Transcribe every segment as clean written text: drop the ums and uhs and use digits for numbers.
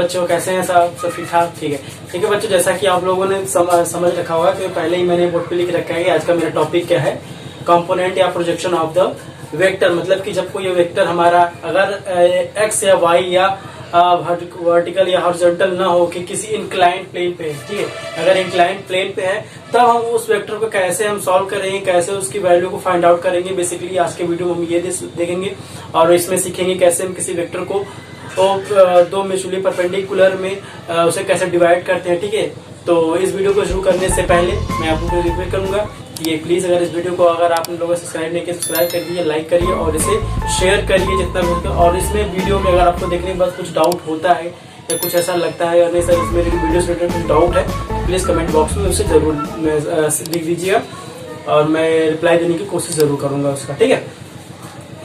बच्चों, कैसे हैं सब ठीक ठाक? ठीक है बच्चों, जैसा कि आप लोगों ने समझ रखा होगा कि पहले ही मैंने बोर्ड पे लिख रखा है कि आज का मेरा टॉपिक क्या है, कंपोनेंट या प्रोजेक्शन ऑफ द वेक्टर। मतलब कि जब कोई वेक्टर हमारा अगर एक्स या वाई या वर्टिकल या हॉरिजॉन्टल ना हो कि किसी इंक्लाइंड प्लेन पे है, ठीक है। अगर इंक्लाइंड प्लेन पे है तब हम उस वेक्टर को कैसे हम सॉल्व करेंगे, कैसे उसकी वैल्यू को फाइंड आउट करेंगे। बेसिकली आज के वीडियो में हम ये देखेंगे और इसमें सीखेंगे कैसे हम किसी वेक्टर को दो म्यूचुअली परपेंडिकुलर में उसे कैसे डिवाइड करते हैं, ठीक है। तो इस वीडियो को शुरू करने से पहले मैं आप लोगों को रिक्वेस्ट करूंगा कि ये प्लीज अगर इस वीडियो को अगर आप लोगों सब्सक्राइब नहीं किया सब्सक्राइब कर दीजिए, लाइक करिए और इसे शेयर करिए जितना भी होगा। और इसमें वीडियो में अगर आपको देखने के बाद कुछ डाउट होता है या कुछ ऐसा लगता है या नहीं सर इसमें वीडियो से रिलेटेड कुछ डाउट है तो प्लीज कमेंट बॉक्स में उसे जरूर लिख दीजिएगा और मैं रिप्लाई देने की कोशिश जरूर करूंगा उसका, ठीक है।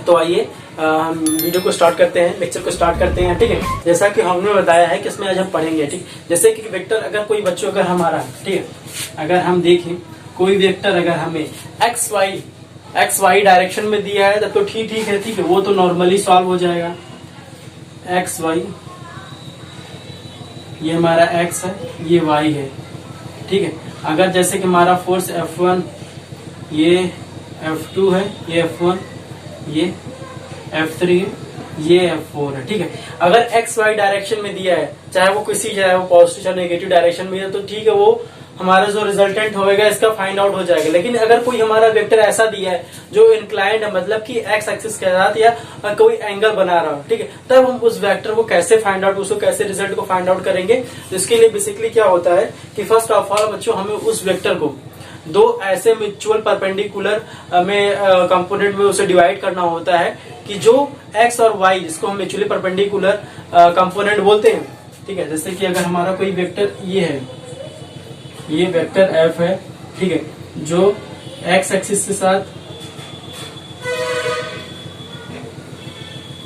तो आइए हम वीडियो को स्टार्ट करते हैं, लेक्चर को स्टार्ट करते हैं, ठीक है। जैसा कि हमने बताया है कि इसमें आज हम पढ़ेंगे, ठीक। जैसे कि वेक्टर अगर कोई बच्चों अगर हमारा, ठीक है, अगर हम देखें कोई वेक्टर अगर हमें एक्स वाई डायरेक्शन में दिया है तो ठीक है, ठीक है, वो तो नॉर्मली सॉल्व हो जाएगा। एक्स वाई, ये हमारा एक्स है, ये वाई है, ठीक है। अगर जैसे कि हमारा फोर्स F1, ये F2 है, ये F1, ये F3 है, ये F4 है, ठीक है। अगर एक्स वाई डायरेक्शन में दिया है, चाहे वो वो पॉजिटिव या नेगेटिव डायरेक्शन में है तो ठीक है, वो हमारा जो रिजल्टेंट होगा इसका फाइंड आउट हो जाएगा। लेकिन अगर कोई हमारा वेक्टर ऐसा दिया है जो इंक्लाइंड है, मतलब कि एक्स एक्सिस के साथ या कोई एंगल बना रहा हो, ठीक है, तब हम उस वेक्टर को कैसे फाइंड आउट, उसको कैसे रिजल्ट को फाइंड आउट करेंगे। तो इसके लिए बेसिकली क्या होता है कि फर्स्ट ऑफ ऑल बच्चों हमें उस वेक्टर को दो ऐसे म्यूचुअल परपेंडिकुलर में कंपोनेंट में उसे डिवाइड करना होता है कि जो एक्स और वाई जिसको हम म्यूचुअली परपेंडिकुलर कंपोनेंट बोलते हैं, ठीक है। जैसे कि अगर हमारा कोई वेक्टर ये है, ये वेक्टर एफ है, ठीक है, जो एक्स एक्सिस के साथ,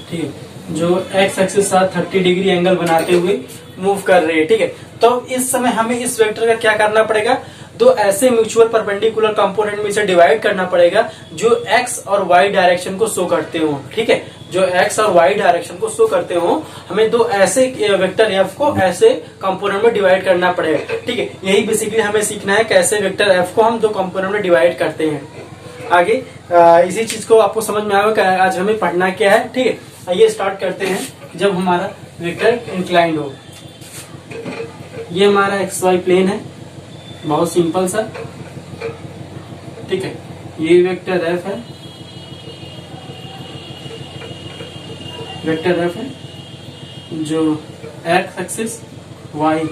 ठीक है, जो एक्स एक्सिस के साथ 30 डिग्री एंगल बनाते हुए मूव कर रहे हैं, ठीक है। तो इस समय हमें इस वेक्टर का क्या करना पड़ेगा, दो ऐसे म्यूचुअल परपेंडिकुलर कंपोनेंट में इसे डिवाइड करना पड़ेगा जो एक्स और वाई डायरेक्शन को शो करते हो, ठीक है, जो एक्स और वाई डायरेक्शन को शो करते हो। हमें दो ऐसे वेक्टर एफ को ऐसे कंपोनेंट में डिवाइड करना पड़ेगा, ठीक है। यही बेसिकली हमें सीखना है कैसे वेक्टर एफ को हम दो कंपोनेंट में डिवाइड करते हैं। आगे इसी चीज को आपको समझ में आएगा आज हमें पढ़ना क्या है, ठीक है। आइए स्टार्ट करते हैं। जब हमारा वेक्टर इंक्लाइंड हो, ये हमारा एक्स वाई प्लेन है, बहुत सिंपल सा, ठीक है। ये वेक्टर एफ है, वेक्टर एफ है जो एक्स एक्सिस, वाई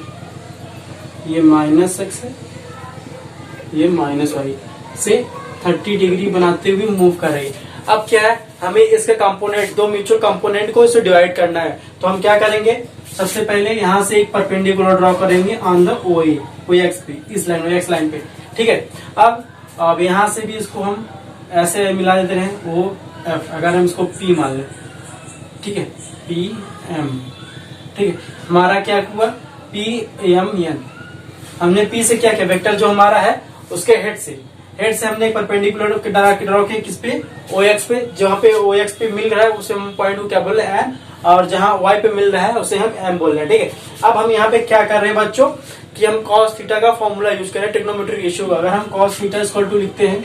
ये माइनस एक्स है, ये माइनस वाई से 30 डिग्री बनाते हुए मूव कर रही है। अब क्या है, हमें इसके कंपोनेंट, दो म्यूचुअल कंपोनेंट को इसे डिवाइड करना है। तो हम क्या करेंगे, सबसे पहले यहां से एक परपेंडिकुलर ड्रॉ करेंगे ऑन द ओ एक्स पे, इस लाइन ओ एक्स लाइन पे, ठीक है। अब यहां से भी इसको हम ऐसे मिला देते हैं ओ एफ, अगर हम इसको पी मान लें, ठीक है, पी एम, ठीक है। हमारा क्या हुआ, पी एम एन। हमने पी से क्या किया, वेक्टर जो हमारा है उसके हेड से हमने एक परपेंडिकुलर ड्रॉ किया किस पे, ओ एक्स पे। जहाँ पे ओ एक्स पे मिल रहा है उसे हम पॉइंट को क्या बोल रहे हैं, एन, और जहाँ वाई पे मिल रहा है उसे हम एम बोल रहे हैं, ठीक है। अब हम यहाँ पे क्या कर रहे हैं बच्चों कि हम कॉस थीटा का फॉर्मूला यूज करें, ट्रिग्नोमेट्रिक रेशियो। अगर हम कॉस थीटा इक्वल टू लिखते हैं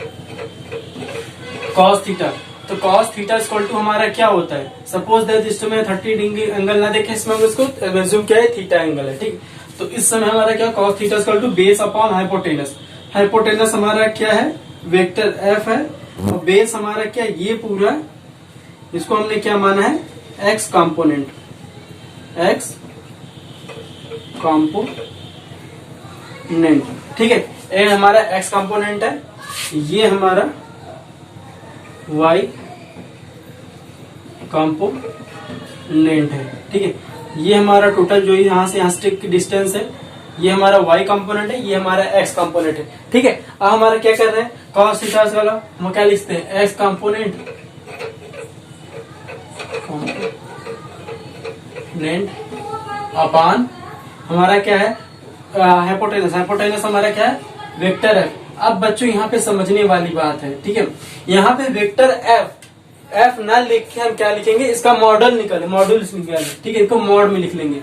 कॉस थीटा, तो कॉस थीटा इक्वल टू हमारा क्या होता है, सपोज दैट इस समय 30 डिग्री एंगल ना देखे, इसमें हम इसको एज्यूम क्या है, थीटा एंगल है, ठीक। तो इस समय हमारा क्या, cos theta equal to base upon hypotenuse. Hypotenuse हमारा क्या है, वेक्टर एफ है, और बेस हमारा क्या, ये पूरा, इसको हमने क्या माना है, एक्स कंपोनेंट, एक्स कंपोनेंट, ठीक है। ये हमारा एक्स कंपोनेंट है, ये हमारा वाई कंपोनेंट है, ठीक है। ये हमारा टोटल जो यहाँ से यहाँ स्टिक की डिस्टेंस है, ये हमारा y कंपोनेंट है, ये हमारा x कंपोनेंट है, ठीक है। अब हमारा क्या कर रहे हैं, cos थीटा वाला हम क्या लिखते हैं, x कंपोनेंट अपान हमारा क्या है, हाइपोटेनस हमारा क्या है, वेक्टर है। अब बच्चों यहाँ पे समझने वाली बात है, ठीक है। यहाँ पे वेक्टर एफ ना लिख के हम क्या लिखेंगे, इसका मॉडल निकाले, ठीक है, इसको मॉड में लिख लेंगे,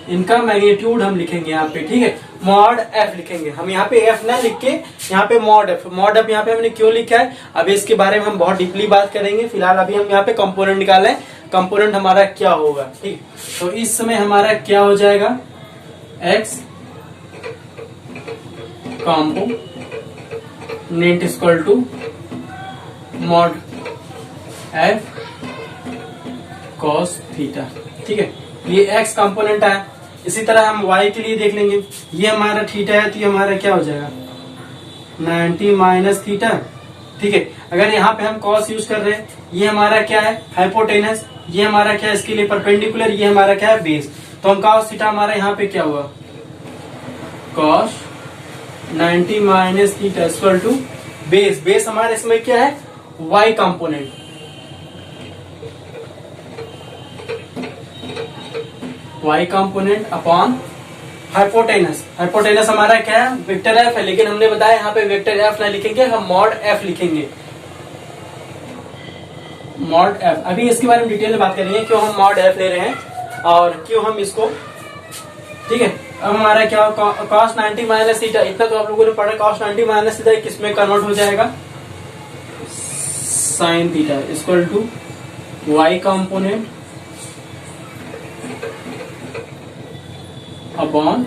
इनका मैग्नीट्यूड हम लिखेंगे यहाँ पे, ठीक है, मॉड एफ लिखेंगे हम। यहाँ पे एफ ना लिख के यहाँ पे मॉड एफ यहाँ पे हमने क्यों लिखा है, अभी इसके बारे में हम बहुत डीपली बात करेंगे। फिलहाल अभी हम यहाँ पे कंपोनेंट निकालें, कंपोनेंट हमारा क्या होगा, ठीक। तो इस समय हमारा क्या हो जाएगा, x component equal to mod F cos theta, ठीक है, ये एक्स कंपोनेंट है। इसी तरह हम y के लिए देख लेंगे, ये हमारा थीटा है तो ये हमारा क्या हो जाएगा 90 माइनस थीटा, ठीक है। अगर यहाँ पे हम cos यूज कर रहे हैं, ये हमारा क्या है हाइपोटेनस, ये हमारा क्या है इसके लिए परपेंडिकुलर, ये हमारा क्या है बेस। तो हम cos थीटा हमारा यहाँ पे क्या हुआ cos 90 minus theta equal to base. Base हमारे इसमें क्या है y component, y component upon hypotenuse. Hypotenuse हमारा क्या है वेक्टर एफ है, लेकिन हमने बताया यहाँ पे वेक्टर एफ ना लिखेंगे, हम मॉड एफ लिखेंगे, मॉड एफ। अभी इसके बारे में डिटेल में बात करेंगे क्यों हम मॉड एफ ले रहे हैं और क्यों हम इसको, ठीक है। अब हमारा क्या cos 90 माइनस थीटा, इतना तो आप लोगों ने पढ़ा, cos 90 माइनस थीटा किसमें कन्वर्ट हो जाएगा sine theta equal to y component upon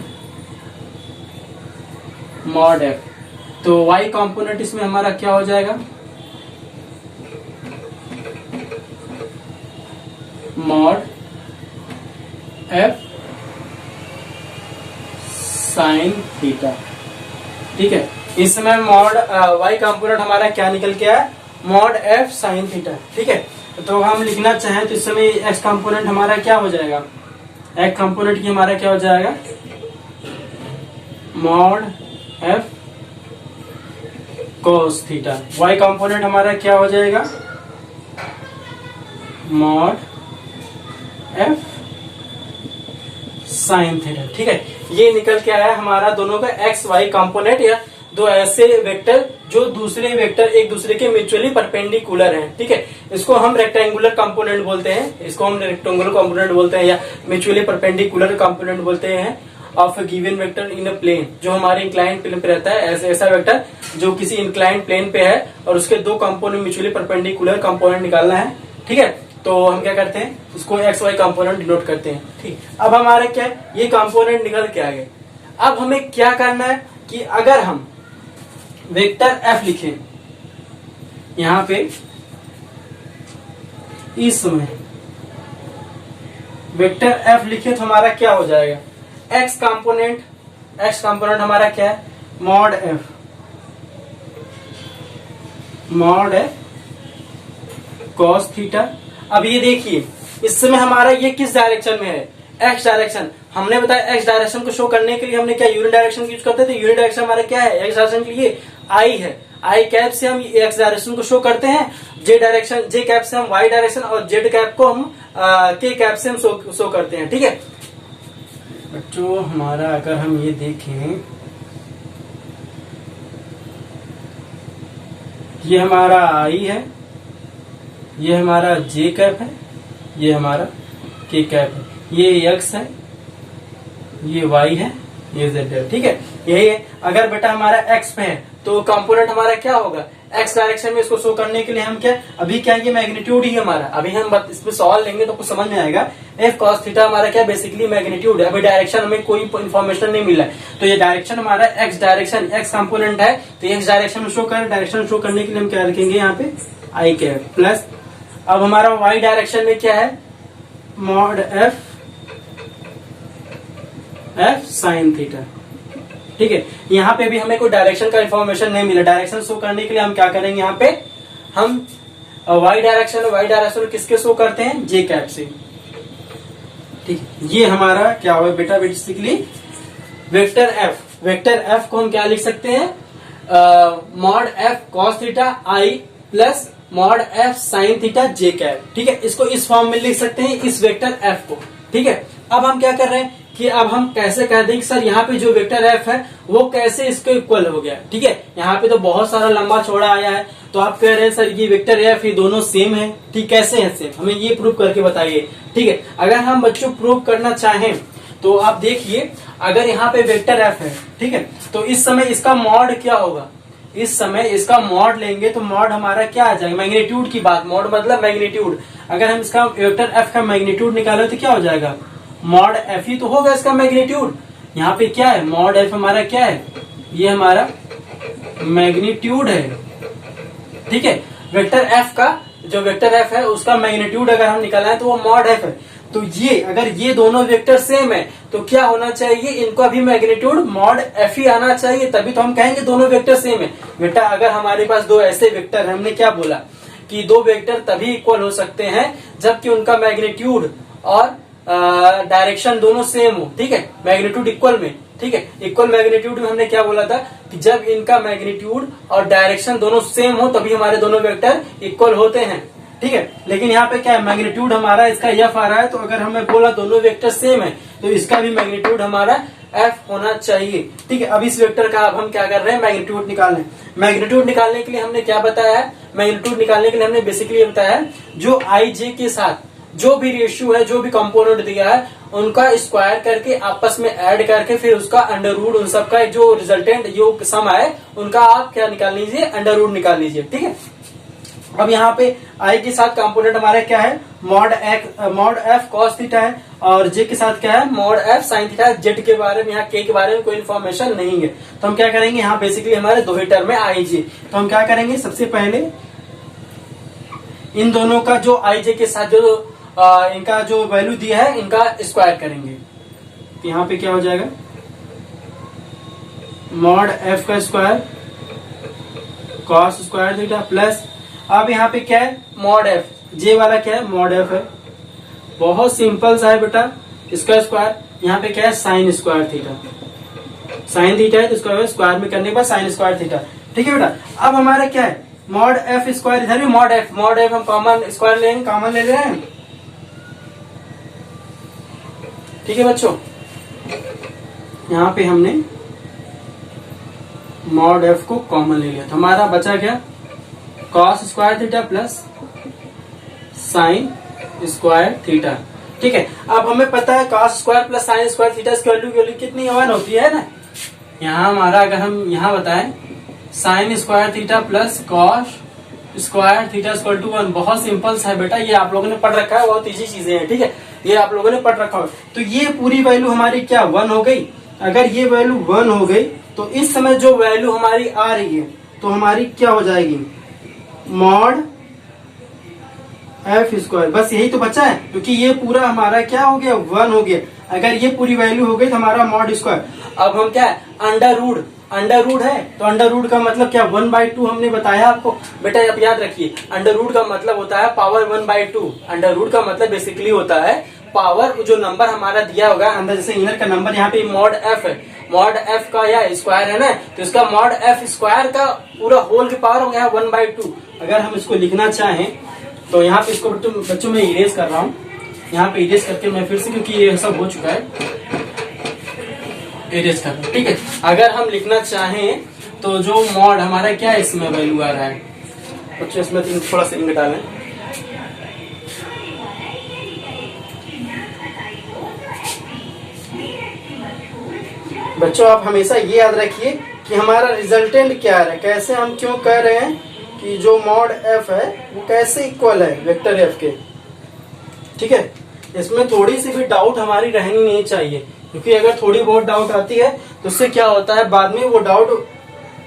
mod F. तो y कंपोनेंट इसमें हमारा क्या हो जाएगा मॉड एफ साइन थीटा, ठीक है। इस समय मॉड y कंपोनेंट हमारा क्या निकल के आया मॉड एफ साइन थीटा, ठीक है। तो हम लिखना चाहें तो इस समय x कंपोनेंट हमारा क्या हो जाएगा, x कंपोनेंट की हमारा क्या हो जाएगा mod F cos theta. y component हमारा क्या हो जाएगा मॉड एफ साइन थीटा, ठीक है। ये निकल के आया हमारा दोनों का एक्स वाई कंपोनेंट, या दो ऐसे वेक्टर जो दूसरे वेक्टर एक दूसरे के म्यूचुअली परपेंडिकुलर हैं, ठीक है। इसको हम रेक्टेंगुलर कंपोनेंट बोलते हैं, इसको हम रेक्टेंगुलर कंपोनेंट बोलते हैं या म्यूचुअली परपेंडिकुलर कंपोनेंट बोलते हैं of given vector in a plane. जो हमारे इंक्लाइंड प्लेन पे रहता है, ऐसा वेक्टर जो किसी इंक्लाइंड प्लेन पे है और उसके दो कंपोनेंट म्यूचुअली परपेंडिकुलर कंपोनेंट निकालना है, ठीक है। तो हम क्या करते हैं इसको एक्स वाई कंपोनेंट डिनोट करते हैं, ठीक। अब हमारे क्या है ये कंपोनेंट निकल के आ गए। अब हमें क्या करना है कि अगर हम वेक्टर एफ लिखें यहां पे, इस समय वेक्टर एफ लिखे तो हमारा क्या हो जाएगा एक्स कंपोनेंट हमारा क्या है मॉड एफ कॉस थीटा। अब ये देखिए इस समय हमारा ये किस डायरेक्शन में है एक्स डायरेक्शन। हमने बताया एक्स डायरेक्शन को शो करने के लिए हमने क्या यूनिट डायरेक्शन यूज करते थे। यूनिट डायरेक्शन हमारा क्या है एक्स डायरेक्शन के लिए आई है, आई कैप से हम एक्स डायरेक्शन को शो करते हैं, जे कैप से हम वाई डायरेक्शन और जेड कैप को हम के कैप से हम शो करते हैं, ठीक है बच्चों। हमारा अगर हम ये देखें ये हमारा आई है, ये हमारा जे कैप है, ये हमारा के कैप है, ये एक्स है, ये वाई है, ये जेड है, ठीक है। यही है। अगर बेटा हमारा एक्स पे है तो कंपोनेंट हमारा क्या होगा एक्स डायरेक्शन में। इसको शो करने के लिए हम क्या अभी क्या ये मैग्नीट्यूड ही हमारा, अभी हम इसमें सॉल्व लेंगे तो कुछ समझ में आएगा। एफ कॉस थीटा हमारा क्या बेसिकली मैग्नीट्यूड है। अभी डायरेक्शन हमें कोई इन्फॉर्मेशन नहीं मिला है, तो ये डायरेक्शन हमारा एक्स डायरेक्शन एक्स कंपोनेंट है, तो एक्स डायरेक्शन में शो कर। डायरेक्शन शो करने के लिए हम क्या रखेंगे यहाँ पे आई कैप प्लस। अब हमारा वाई डायरेक्शन में क्या है मॉड एफ साइन थीटा, ठीक है। यहाँ पे भी हमें कोई डायरेक्शन का इन्फॉर्मेशन नहीं मिला। डायरेक्शन शो करने के लिए हम क्या करेंगे यहाँ पे हम वाई डायरेक्शन किसके शो करते हैं जे कैप से, ठीक है। ये हमारा क्या हुआ बेटा बेसिकली वेक्टर एफ को हम क्या लिख सकते हैं mod F cos theta i plus mod f sine theta j cap, ठीक है। इसको इस फॉर्म में लिख सकते हैं इस वेक्टर एफ को, ठीक है। अब हम क्या कर रहे हैं कि अब हम कैसे कह दें कि सर यहाँ पे जो वेक्टर एफ है वो कैसे इसके इक्वल हो गया, ठीक है। यहाँ पे तो बहुत सारा लंबा चौड़ा आया है, तो आप कह रहे हैं सर ये वेक्टर एफ ये दोनों सेम है, ठीक। कैसे है सेम हमें ये प्रूव करके बताइए, ठीक है। अगर हम बच्चों प्रूव करना चाहें तो आप देखिए अगर यहाँ पे वेक्टर एफ है, ठीक है, तो इस समय इसका मॉड क्या होगा, इस समय इसका मॉड लेंगे तो मॉड हमारा क्या आ जाएगा, मैग्नीट्यूड की बात, मॉड मतलब मैग्नीट्यूड। अगर हम इसका वेक्टर एफ का मैग्नीट्यूड निकाले तो क्या हो जाएगा, मॉड एफ ही तो होगा इसका मैग्नीट्यूड। यहाँ पे क्या है, मॉड एफ हमारा क्या है, ये हमारा मैग्नीट्यूड है, ठीक है। वेक्टर एफ का जो वेक्टर एफ है उसका मैग्नीट्यूड अगर हम निकालना है तो वो मॉड एफ है। तो ये अगर ये दोनों वेक्टर सेम है तो क्या होना चाहिए, इनका भी मैग्नीट्यूड मॉड एफ ही आना चाहिए, तभी तो हम कहेंगे दोनों वेक्टर सेम है। बेटा अगर हमारे पास दो ऐसे वेक्टर है, हमने क्या बोला कि दो वेक्टर तभी इक्वल हो सकते हैं जबकि उनका मैग्नीट्यूड और डायरेक्शन दोनों सेम हो, ठीक है, मैग्नीट्यूड इक्वल में, ठीक है। इक्वल मैग्नीट्यूड में हमने क्या बोला था कि जब इनका मैग्नीट्यूड और डायरेक्शन दोनों सेम हो तभी हमारे दोनों वेक्टर इक्वल होते हैं, ठीक है। लेकिन यहाँ पे क्या है, मैग्नीट्यूड हमारा इसका एफ आ रहा है, तो अगर हमें बोला दोनों वेक्टर सेम है तो इसका भी मैग्नीट्यूड हमारा एफ होना चाहिए, ठीक है। अब इस वेक्टर का अब हम क्या कर रहे हैं, मैग्नीट्यूड निकाल रहे हैं। मैग्नीट्यूड निकालने के लिए हमने क्या बताया है, मैग्नीट्यूड निकालने के लिए हमने बेसिकली बताया जो आई जे के साथ जो भी रेशियो है, जो भी कंपोनेंट दिया है उनका स्क्वायर करके आपस में ऐड करके फिर उसका अंडर रूट, उन सबका जो रिजल्टेंट जो सम आए उनका आप क्या निकाल लीजिए, अंडर रूट निकाल लीजिए, ठीक है। अब यहाँ पे आई के साथ कंपोनेंट हमारा क्या है, मॉड एफ कॉस थीटा है, और जे के साथ क्या है, मॉड एफ साइन थीटा है। जेड के बारे में, यहाँ के बारे में कोई इन्फॉर्मेशन नहीं है, तो हम क्या करेंगे, यहाँ बेसिकली हमारे दो ही टर्म है आई जे। तो हम क्या करेंगे, सबसे पहले इन दोनों का जो आई जे के साथ जो इनका जो वैल्यू दिया है इनका स्क्वायर करेंगे। तो यहाँ पे क्या हो जाएगा, मॉड एफ का square cos square theta plus, अब यहाँ पे क्या है, मॉड एफ, जे वाला क्या है, मॉड एफ है, बहुत सिंपल सा है बेटा, इसका स्क्वायर, यहाँ पे क्या है, sign square theta, sine theta है तो इसका स्क्वायर में करने के बाद साइन स्क्वायर थीटा, ठीक है बेटा। अब हमारा क्या है, मॉड एफ स्क्वायर, इधर भी मॉड एफ हम कॉमन स्क्वायर लेंगे, कॉमन ले रहे हैं, ठीक है बच्चों। यहाँ पे हमने मॉड एफ को कॉमन ले लिया तो हमारा बचा क्या, cos square theta plus sign square theta, ठीक है। अब हमें पता है cos square plus sign square theta की वैल्यू कितनी 1 होती है ना। यहाँ हमारा अगर हम यहाँ बताएं sine square theta plus cos square theta equal to 1, बहुत सिंपल सा है बेटा, ये आप लोगों ने पढ़ रखा है, बहुत इजी चीजें हैं, ठीक है, ये आप लोगों ने पढ़ रखा है। तो ये पूरी वैल्यू हमारी क्या 1 हो गई। अगर ये वैल्यू 1 हो गई तो इस समय जो वैल्यू हमारी आ रही है तो हमारी क्या हो जाएगी, मॉड एफ स्क्वायर, बस यही तो बचा है, क्योंकि ये पूरा हमारा क्या हो गया, 1 हो गया। अगर ये पूरी वैल्यू हो गई तो हमारा मॉड स्क्वायर। अब हम क्या है, अंडर रूट है तो अंडर रूट का मतलब क्या, 1/2 हमने बताया आपको बेटा, आप याद रखिए अंडर रूट का मतलब होता है पावर 1/2। अंडर रूट का मतलब बेसिकली होता है पावर, जो नंबर हमारा दिया होगा अंदर, जैसे इनर का नंबर यहाँ पे मॉड एफ है, मॉड एफ का या स्क्वायर है ना, तो इसका मॉड एफ स्क्वायर का पूरा होल की पावर हो गया 1/2। अगर हम इसको लिखना चाहें तो यहाँ पे इसको बच्चों में इरेज कर रहा हूँ, यहाँ पे इरेज करके मैं फिर से, क्योंकि ये सब हो चुका है, इरेज कर, ठीक है। अगर हम लिखना चाहें तो जो मॉड हमारा क्या है, इसमें वैल्यू आ रहा है बच्चों, इसमें थोड़ा सा इंक डालें, बच्चों आप हमेशा ये याद रखिए कि हमारा रिजल्टेंट क्या है, कैसे हम क्यों कह रहे हैं कि जो मॉड एफ है वो कैसे इक्वल है वेक्टर एफ के, ठीक है। इसमें थोड़ी सी भी डाउट हमारी रहनी नहीं चाहिए, क्योंकि अगर थोड़ी बहुत डाउट आती है तो उससे क्या होता है, बाद में वो डाउट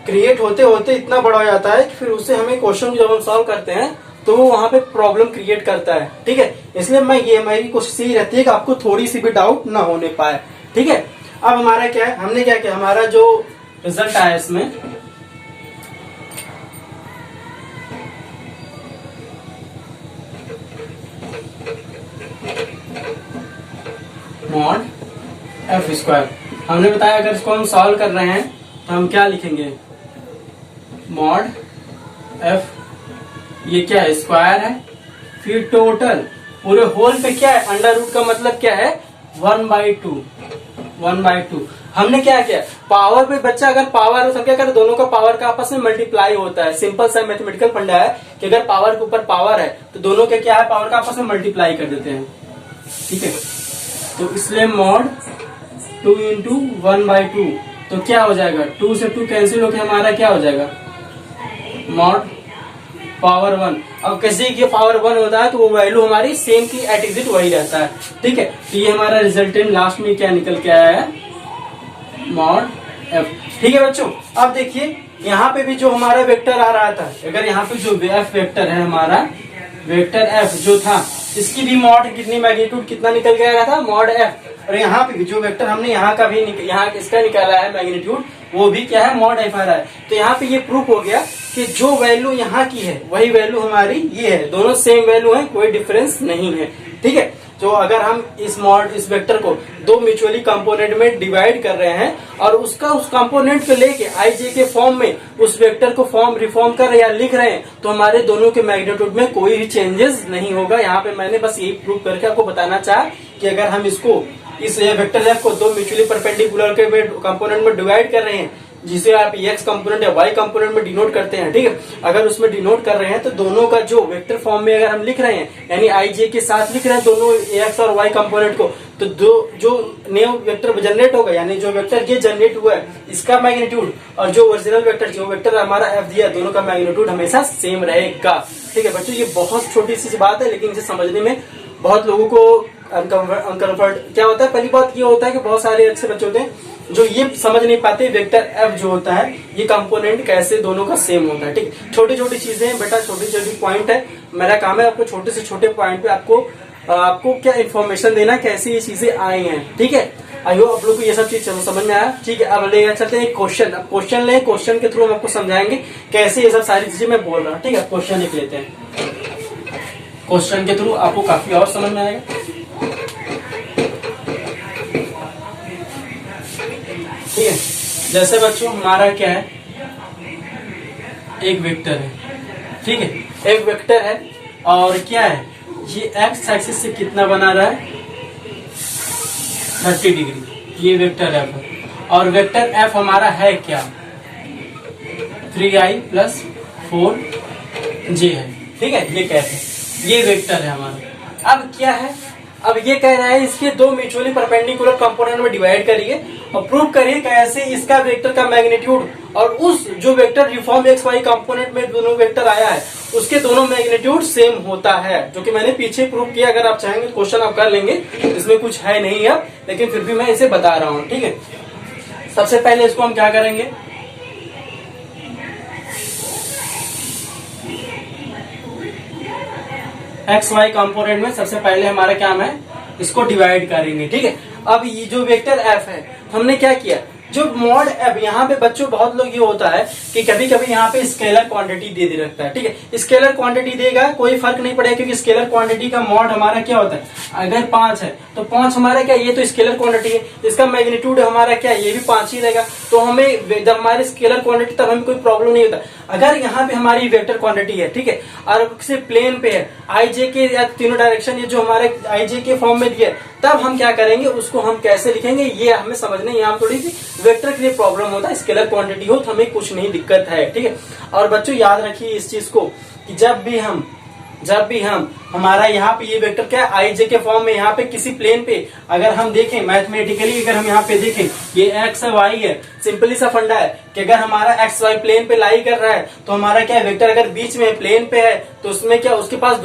क्रिएट होते होते इतना बड़ा हो जाता है कि फिर उससे हमें क्वेश्चन जब हम सॉल्व करते हैं तो वो वहां पे प्रॉब्लम क्रिएट करता है, ठीक है। इसलिए मेरी कोशिश यही रहती है कि आपको थोड़ी सी भी डाउट ना होने पाए, ठीक है। अब हमारा क्या है, हमने क्या किया, हमारा जो रिजल्ट आया इसमें मॉड एफ स्क्वायर, हमने बताया अगर इसको हम सॉल्व कर रहे हैं तो हम क्या लिखेंगे, मॉड एफ, ये क्या है, स्क्वायर है, फिर टोटल पूरे होल पे क्या है, अंडर रूट का मतलब क्या है, 1/2। हमने क्या किया, पावर पे बच्चा अगर पावर हम क्या करें, दोनों का पावर का आपस में मल्टीप्लाई होता है, सिंपल सा मैथमेटिकल फंडा है कि अगर पावर के ऊपर पावर है तो दोनों के क्या है, पावर का आपस में मल्टीप्लाई कर देते हैं, ठीक है। तो इसलिए मॉड 2 इंटू 1/2, तो क्या हो जाएगा, 2 से 2 कैंसिल होकर हमारा क्या हो जाएगा, मॉड पावर 1। अब किसी की पावर 1 होता है तो वो वैल्यू हमारी सेम की एट एग्जिट वही रहता है, ठीक है। तो ये हमारा रिजल्टेंट लास्ट में क्या निकल के आया है, मॉड एफ। ठीक है बच्चों, अब देखिए यहाँ पे भी जो हमारा वेक्टर आ रहा था, अगर यहाँ पे जो एफ वेक्टर है हमारा, वेक्टर एफ जो था, इसकी भी मॉड कितनी मैग्नीट्यूड कितना निकल के आया था, मॉड एफ। और यहाँ पे भी जो वेक्टर हमने यहाँ का भी यहाँ इसका निकाला है मैग्नीट्यूड, वो भी क्या है, मॉड एफ आ रहा है। तो यहाँ पे ये प्रूफ हो गया कि जो वैल्यू यहाँ की है वही वैल्यू हमारी ये है, दोनों सेम वैल्यू है, कोई डिफरेंस नहीं है, ठीक है। तो अगर हम इस वेक्टर को दो म्यूचुअली कंपोनेंट में डिवाइड कर रहे हैं और उसका उस कंपोनेंट को लेके आई जे के फॉर्म में उस वेक्टर को रिफॉर्म कर रहे हैं या लिख रहे हैं, तो हमारे दोनों के मैग्नीट्यूड में कोई भी चेंजेस नहीं होगा। यहाँ पे मैंने बस यही प्रूव करके आपको बताना चाहा कि अगर हम इसको इस वेक्टर एफ को दो म्यूचुअली परपेंडिकुलर के कंपोनेंट में डिवाइड कर रहे हैं, जिसे आप एक्स कंपोनेंट या वाई कंपोनेंट में डिनोट करते हैं, ठीक है। अगर उसमें डिनोट कर रहे हैं तो दोनों का जो वेक्टर फॉर्म में अगर हम लिख रहे हैं, यानी आई जे के साथ लिख रहे हैं दोनों एक्स और वाई कंपोनेंट को, तो जो न्यू वेक्टर जनरेट होगा, यानी जो वेक्टर ये जनरेट हुआ है इसका मैग्नीट्यूड और जो ओरिजिनल वेक्टर जो वेक्टर हमारा एफ दिया, दोनों का मैग्नीट्यूड हमेशा सेम रहेगा, ठीक है बच्चों। ये बहुत छोटी सी बात है, लेकिन इसे समझने में बहुत लोगों को अनकम्फर्ट क्या होता है। पहली बात ये होता है कि बहुत सारे अच्छे बच्चे होते हैं जो ये समझ नहीं पाते वेक्टर एफ जो होता है ये कंपोनेंट कैसे दोनों का सेम होता है, ठीक। छोटी छोटी चीजें हैं बेटा, छोटी छोटी पॉइंट है, मेरा काम है आपको छोटे से छोटे पॉइंट पे आपको क्या इन्फॉर्मेशन देना, कैसे ये चीजें आई हैं, ठीक है। आई होप आप लोग को ये सब चीज समझ में आया, ठीक है। अब ले चलते हैं क्वेश्चन, अब क्वेश्चन ले, क्वेश्चन के थ्रू हम आपको समझाएंगे कैसे ये सब सारी चीजें मैं बोल रहा हूँ, ठीक है। क्वेश्चन लिख लेते हैं, क्वेश्चन के थ्रू आपको काफी और समझ में आएगा, ठीक है। जैसे बच्चों हमारा क्या है, एक वेक्टर है, ठीक है, एक वेक्टर है और क्या है, ये एक्स एक्सिस से कितना बना रहा है, 30 डिग्री, ये वेक्टर एफ है। और वेक्टर एफ हमारा है क्या, 3i + 4j है, ठीक है। ये कहते हैं ये वेक्टर है हमारा। अब क्या है, अब ये कह रहा है इसके दो म्यूचुअली परपेंडिकुलर कंपोनेंट में डिवाइड करिए और प्रूव करिए कैसे इसका वेक्टर का मैग्नीट्यूड और उस जो vector reform x y component में दोनों वेक्टर आया है उसके दोनों मैग्नीट्यूड सेम होता है, जो कि मैंने पीछे प्रूव किया। अगर आप चाहेंगे क्वेश्चन आप कर लेंगे, इसमें कुछ है नहीं अब, लेकिन फिर भी मैं इसे बता रहा हूँ, ठीक है। सबसे पहले इसको हम क्या करेंगे, एक्स वाई कंपोनेंट में सबसे पहले हमारा काम है इसको डिवाइड करेंगे, ठीक है। अब ये जो वेक्टर एफ है हमने क्या किया, जो मॉड एफ, यहाँ पे बच्चों बहुत लोग ये होता है कि कभी कभी यहाँ पे स्केलर क्वांटिटी दे रखता है, ठीक है। स्केलर क्वांटिटी देगा कोई फर्क नहीं पड़ेगा, क्योंकि स्केलर क्वांटिटी का मॉड हमारा क्या होता है, अगर 5 है तो 5 हमारा क्या, ये तो स्केलर क्वांटिटी है, इसका मैग्नीट्यूड हमारा क्या, ये भी 5 ही रहेगा। तो हमें जब हमारी स्केलर क्वांटिटी तब हमें कोई प्रॉब्लम नहीं होता। अगर यहाँ पे हमारी वेक्टर क्वांटिटी है, ठीक है, और सिर्फ प्लेन पे है, आई जे के या तीनों डायरेक्शन ये जो हमारे आई जे के फॉर्म में दिया है, तब हम क्या करेंगे, उसको हम कैसे लिखेंगे ये हमें समझने, यहाँ थोड़ी सी वेक्टर के लिए प्रॉब्लम होता है। स्केलर क्वांटिटी हो तो हमें कुछ नहीं दिक्कत है, ठीक है। और बच्चों याद रखिए इस चीज को कि जब भी हम हमारा यहाँ पे ये वेक्टर क्या है, आई जे के फॉर्म में, यहाँ पे किसी प्लेन पे अगर हम देखें मैथमेटिकली, अगर हम यहाँ पे देखें ये एक्स वाई है, सिंपली सा फंडा है कि अगर हमारा एक्स वाई प्लेन पे लाई कर रहा है तो हमारा क्या वेक्टर अगर बीच में प्लेन पे है तो उसमें क्या उसके पास